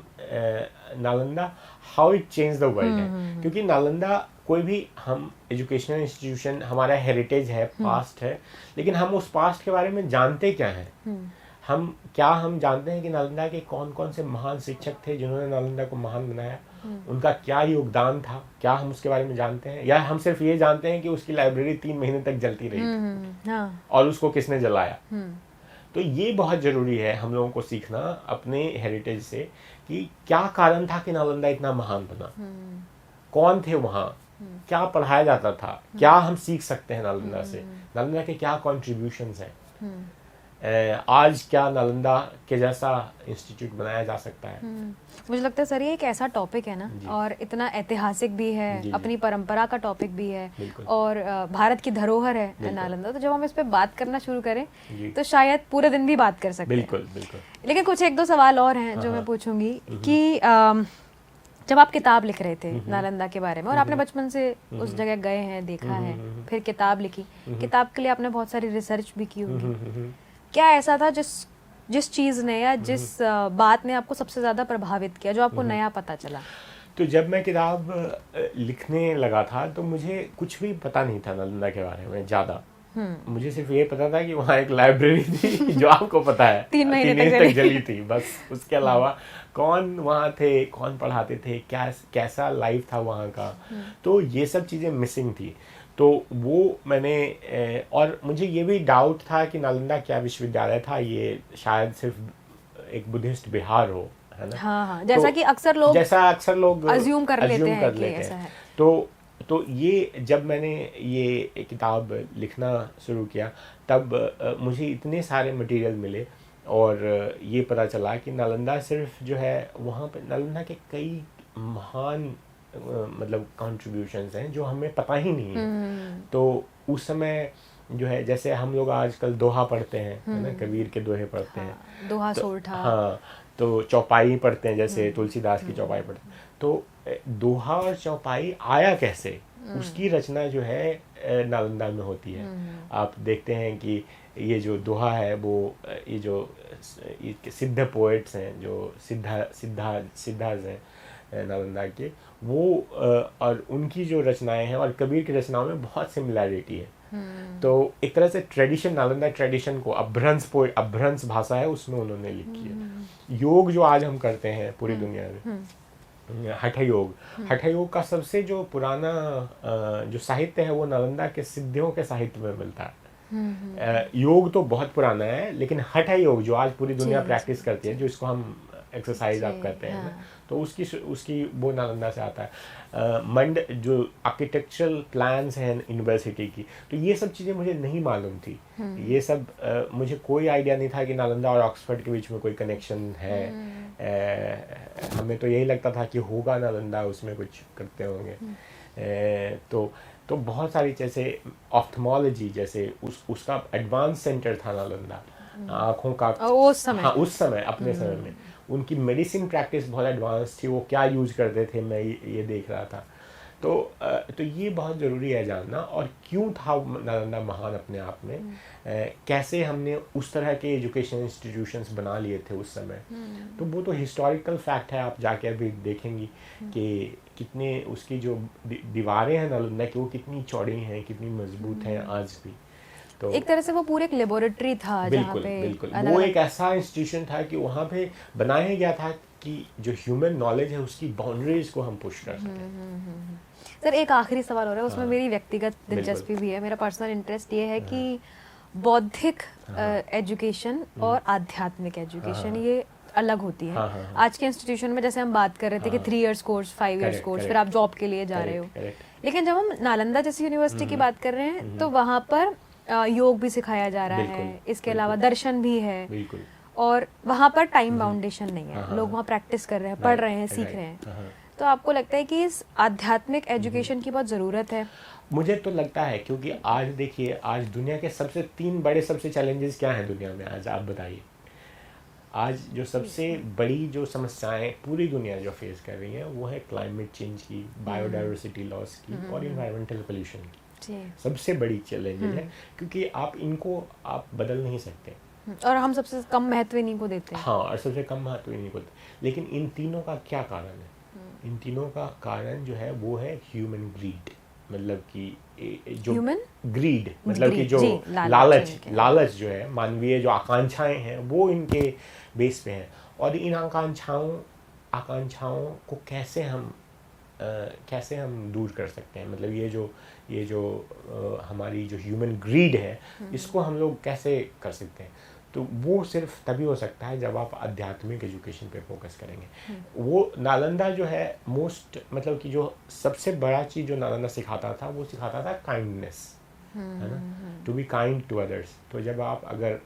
Speaker 1: Nalanda how it change the world है, क्योंकि नालंदा कोई भी हम एजुकेशनल इंस्टीट्यूशन, हमारा हेरिटेज है, पास्ट है, लेकिन हम उस पास्ट के बारे में जानते क्या हैं? हम जानते हैं कि नालंदा के कौन कौन से महान शिक्षक थे जिन्होंने नालंदा को महान बनाया, उनका क्या योगदान था, क्या हम उसके बारे में जानते हैं? या हम सिर्फ ये जानते हैं कि उसकी लाइब्रेरी 3 महीने तक जलती रही थी
Speaker 2: हाँ।
Speaker 1: और उसको किसने जलाया? तो ये बहुत ज़रूरी है हम लोगों को सीखना अपने हेरिटेज से कि क्या कारण था कि नालंदा इतना महान बना, कौन थे वहाँ, क्या पढ़ाया जाता था, क्या हम सीख सकते हैं नालंदा से, नालंदा के क्या कॉन्ट्रीब्यूशंस हैं, आज क्या नालंदा के जैसा इंस्टीट्यूट बनाया जा सकता है।
Speaker 2: मुझे लगता है सर ये एक ऐसा टॉपिक है ना, और इतना ऐतिहासिक भी है, अपनी परंपरा का टॉपिक भी है, और भारत की धरोहर है नालंदा। तो जब हम इस पे बात करना शुरू करें तो शायद पूरे दिन भी बात कर सकते हैं।
Speaker 1: बिल्कुल बिल्कुल।
Speaker 2: लेकिन कुछ एक दो सवाल और हैं जो मैं पूछूंगी कि जब आप किताब लिख रहे थे नालंदा के बारे में, और आपने बचपन से उस जगह गए हैं, देखा है, फिर किताब लिखी, किताब के लिए आपने बहुत सारी रिसर्च भी की होगी, क्या ऐसा था जिस चीज ने या जिस बात ने आपको सबसे ज्यादा प्रभावित किया, जो आपको नया पता चला?
Speaker 1: तो जब मैं किताब लिखने लगा था तो मुझे कुछ भी पता नहीं था नालंदा के बारे में ज़्यादा। मुझे सिर्फ ये पता था कि वहाँ एक लाइब्रेरी थी जो आपको पता है
Speaker 2: 3 महीने
Speaker 1: तक जली थी, बस। उसके अलावा कौन वहाँ थे, कौन पढ़ाते थे, कैसा लाइफ था वहाँ का, तो ये सब चीज़ें मिसिंग थी। तो वो मैंने, और मुझे ये भी डाउट था कि नालंदा क्या विश्वविद्यालय था, ये शायद सिर्फ एक बुद्धिस्ट बिहार हो, है ना?
Speaker 2: हाँ, जैसा कि अक्सर लोग अज्यूम कर लेते हैं कि ऐसा है।
Speaker 1: तो ये जब मैंने ये किताब लिखना शुरू किया तब मुझे इतने सारे मटेरियल मिले और ये पता चला कि नालंदा सिर्फ जो है वहाँ पे नालंदा के कई महान मतलब कंट्रीब्यूशंस हैं जो हमें पता ही नहीं है। तो उस समय जो है, जैसे हम लोग आजकल दोहा पढ़ते हैं, है ना, कबीर के दोहे पढ़ते हैं,
Speaker 2: दोहा सोरठा,
Speaker 1: हाँ, तो चौपाई पढ़ते हैं, जैसे तुलसीदास की चौपाई पढ़ते हैं। तो दोहा और चौपाई आया कैसे, उसकी रचना जो है नालंदा में होती है। आप देखते हैं कि ये जो दोहा है वो ये जो सिद्ध पोएट्स हैं, जो सिद्धाज हैं नालंदा के, वो और उनकी जो रचनाएं हैं और कबीर की रचनाओं में बहुत सिमिलैरिटी है। तो एक तरह से ट्रेडिशन, नालंदा ट्रेडिशन को अभ्रंश भाषा है उसमें उन्होंने लिखी है। योग जो आज हम करते हैं पूरी दुनिया में, हठ योग का सबसे जो पुराना जो साहित्य है वो नालंदा के सिद्धियों के साहित्य में मिलता है। योग तो बहुत पुराना है, लेकिन हठ योग जो आज पूरी दुनिया प्रैक्टिस करती है, जो इसको हम एक्सरसाइज आप करते हैं ना, तो उसकी वो नालंदा से आता है। मंड जो आर्किटेक्चरल प्लान्स हैं यूनिवर्सिटी की, तो ये सब चीज़ें मुझे नहीं मालूम थी। ये सब मुझे कोई आइडिया नहीं था कि नालंदा और ऑक्सफोर्ड के बीच में कोई कनेक्शन है। हमें तो यही लगता था कि होगा नालंदा, उसमें कुछ करते होंगे। तो बहुत सारी, जैसे ऑफ्थमोलॉजी, जैसे उसका एडवांस सेंटर था नालंदा, आँखों का
Speaker 2: उस समय,
Speaker 1: हाँ उस समय, अपने समय में उनकी मेडिसिन प्रैक्टिस बहुत एडवांस थी। वो क्या यूज़ करते थे मैं ये देख रहा था। तो ये बहुत ज़रूरी है जानना। और क्यों था नालंदा महान अपने आप में, कैसे हमने उस तरह के एजुकेशन इंस्टीट्यूशंस बना लिए थे उस समय, तो वो तो हिस्टोरिकल फैक्ट है। आप जाके अभी देखेंगी कि कितने उसकी जो दीवारें हैं नालंदा की, वो कितनी चौड़ी हैं, कितनी मजबूत हैं आज भी। तो
Speaker 2: एक तरह से वो पूरे एक लेबोरेटरी था जहाँ पे
Speaker 1: बिल्कुल वो एक ऐसा इंस्टीट्यूशन था कि वहाँ पे बनाया गया था कि जो ह्यूमन नॉलेज है उसकी बाउंड्रीज को हम पुश कर सकें।
Speaker 2: सर एक आखिरी सवाल हो रहा है, उसमें मेरी व्यक्तिगत दिलचस्पी भी है, मेरा पर्सनल इंटरेस्ट ये है कि बौद्धिक एजुकेशन और आध्यात्मिक एजुकेशन ये अलग होती है। आज के इंस्टीट्यूशन में जैसे हम बात कर रहे थे कि 3 इयर्स कोर्स, 5 इयर्स कोर्स, फिर आप जॉब के लिए जा रहे हो। लेकिन जब हम नालंदा जैसी यूनिवर्सिटी की बात कर रहे हैं तो वहाँ पर योग भी सिखाया जा रहा है, इसके अलावा दर्शन भी है, और वहाँ पर टाइम बाउंडेशन नहीं है। लोग वहाँ प्रैक्टिस कर रहे हैं, पढ़ रहे हैं, सीख रहे हैं। तो आपको लगता है कि इस आध्यात्मिक एजुकेशन की बहुत ज़रूरत है?
Speaker 1: मुझे तो लगता है, क्योंकि आज देखिए, आज दुनिया के सबसे 3 बड़े सबसे चैलेंजेस क्या हैं दुनिया में आज, आप बताइए। आज जो सबसे बड़ी जो समस्याएं पूरी दुनिया जो फेस कर रही है वो है क्लाइमेट चेंज की, बायोडाइवर्सिटी लॉस की और इन्वायरमेंटल पोल्यूशन की। सबसे बड़ी चैलेंज है, क्योंकि आप इनको आप बदल नहीं सकते
Speaker 2: और हम सबसे कम महत्व इन्हीं को देते हैं।
Speaker 1: हाँ, और सबसे कम महत्व इन्हीं को देते हैं। लेकिन इन तीनों का क्या कारण है? इन तीनों का कारण जो है वो है ह्यूमन ग्रीड। मतलब कि जो
Speaker 2: Human?
Speaker 1: ग्रीड, मतलब कि
Speaker 2: Greed,
Speaker 1: जो
Speaker 2: जी,
Speaker 1: लालच जो है, मानवीय जो आकांक्षाएं हैं वो इनके बेस पे हैं। और इन आकांक्षाओं को कैसे हम दूर कर सकते हैं, मतलब ये जो हमारी जो ह्यूमन ग्रीड है इसको हम लोग कैसे कर सकते हैं। तो वो सिर्फ तभी हो सकता है जब आप आध्यात्मिक एजुकेशन पे फोकस करेंगे। वो नालंदा जो है मतलब कि जो सबसे बड़ा चीज़ जो नालंदा सिखाता था वो सिखाता था काइंडनेस, है ना, to be kind to others. तो जब आप अगर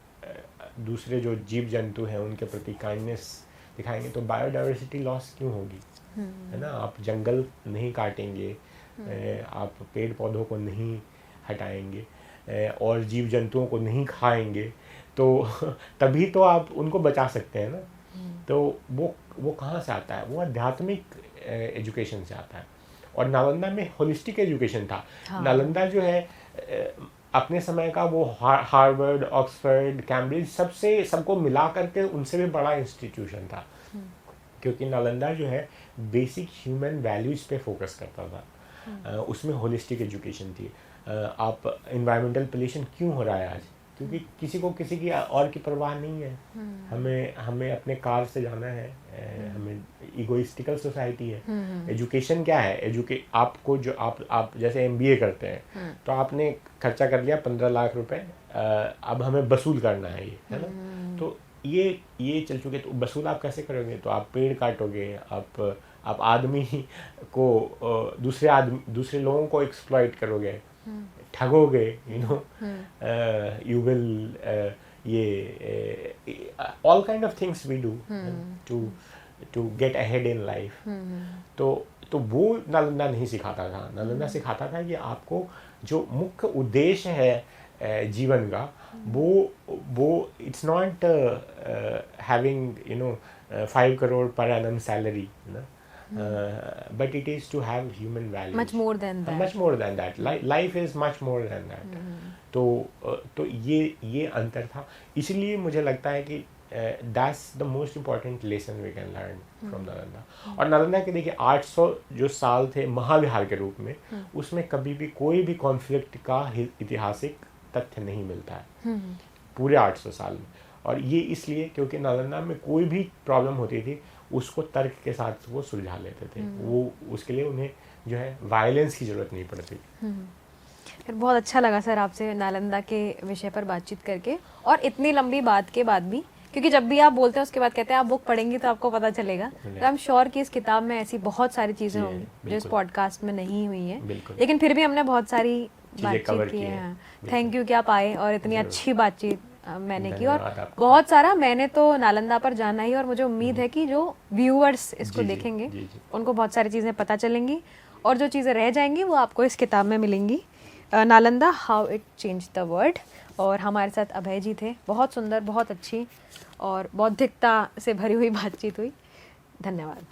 Speaker 1: दूसरे जो जीव जंतु हैं उनके प्रति काइंडनेस दिखाएंगे तो बायोडाइवर्सिटी लॉस क्यों होगी, है ना। आप जंगल नहीं काटेंगे, आप पेड़ पौधों को नहीं हटाएंगे और जीव जंतुओं को नहीं खाएंगे तो तभी तो आप उनको बचा सकते हैं ना। तो वो कहाँ से आता है, वो आध्यात्मिक एजुकेशन से आता है। और नालंदा में होलिस्टिक एजुकेशन था।
Speaker 2: हाँ।
Speaker 1: नालंदा जो है अपने समय का वो हार्वर्ड, ऑक्सफोर्ड, कैम्ब्रिज सबको मिला करके उनसे भी बड़ा इंस्टीट्यूशन था, क्योंकि नालंदा जो है बेसिक ह्यूमन वैल्यूज पे फोकस करता था। उसमें होलिस्टिक एजुकेशन थी। आप इन्वायरमेंटल पोल्यूशन क्यों हो रहा है आज, क्योंकि किसी को किसी की और की परवाह नहीं है। हमें अपने कार से जाना है, हमें इगोइस्टिकल सोसाइटी है। एजुकेशन क्या है, आपको जो आप जैसे MBA करते हैं तो आपने खर्चा कर लिया 15 लाख रुपए, अब हमें वसूल करना है ये, है ना। तो ये चल चुके, तो वसूल आप कैसे करोगे, तो आप पेड़ काटोगे, आप आदमी को दूसरे लोगों को एक्सप्लॉइट करोगे, ठगोगे, यू विल ये all kind of things we do to get ahead in life. तो वो नालंदा नहीं सिखाता था। नालंदा सिखाता था कि आपको जो मुख्य उद्देश्य है जीवन का, वो it's not having 5 crore per annum salary, but it is to have human values,
Speaker 2: much more than that.
Speaker 1: Much more than that. Life is much more than that. तो ये अंतर था। इसलिए मुझे लगता है कि that's the most important lesson we can learn from Nalanda. और नालंदा के देखिए 800 जो साल थे महाविहार के रूप में, उसमें कभी भी कोई भी कॉन्फ्लिक्ट का ऐतिहासिक तथ्य नहीं मिलता है पूरे 800 साल में। और ये इसलिए क्योंकि नालंदा में कोई भी प्रॉब्लम होती थी उसको तर्क के साथ वो सुलझा लेते थे। वो उसके लिए उन्हें जो है वायलेंस की ज़रूरत नहीं पड़ती।
Speaker 2: फिर बहुत अच्छा लगा सर आपसे नालंदा के विषय पर बातचीत करके, और इतनी लंबी बात के बाद भी, क्योंकि जब भी आप बोलते हैं उसके बाद कहते हैं आप बुक पढ़ेंगी तो आपको पता चलेगा। तो आई एम श्योर कि इस किताब में ऐसी बहुत सारी चीज़ें होंगी जो इस पॉडकास्ट में नहीं हुई हैं, लेकिन फिर भी हमने बहुत सारी बातचीत की है। थैंक यू कि आप आए और इतनी अच्छी बातचीत मैंने की, और बहुत सारा मैंने तो नालंदा पर जाना ही, और मुझे उम्मीद है कि जो व्यूअर्स इसको देखेंगे उनको बहुत सारी चीज़ें पता चलेंगी, और जो चीज़ें रह जाएंगी वो आपको इस किताब में मिलेंगी। Nalanda, how it change the world. और हमारे साथ अभय जी थे। बहुत सुंदर, बहुत अच्छी और बौद्धिकता से भरी हुई बातचीत हुई। धन्यवाद।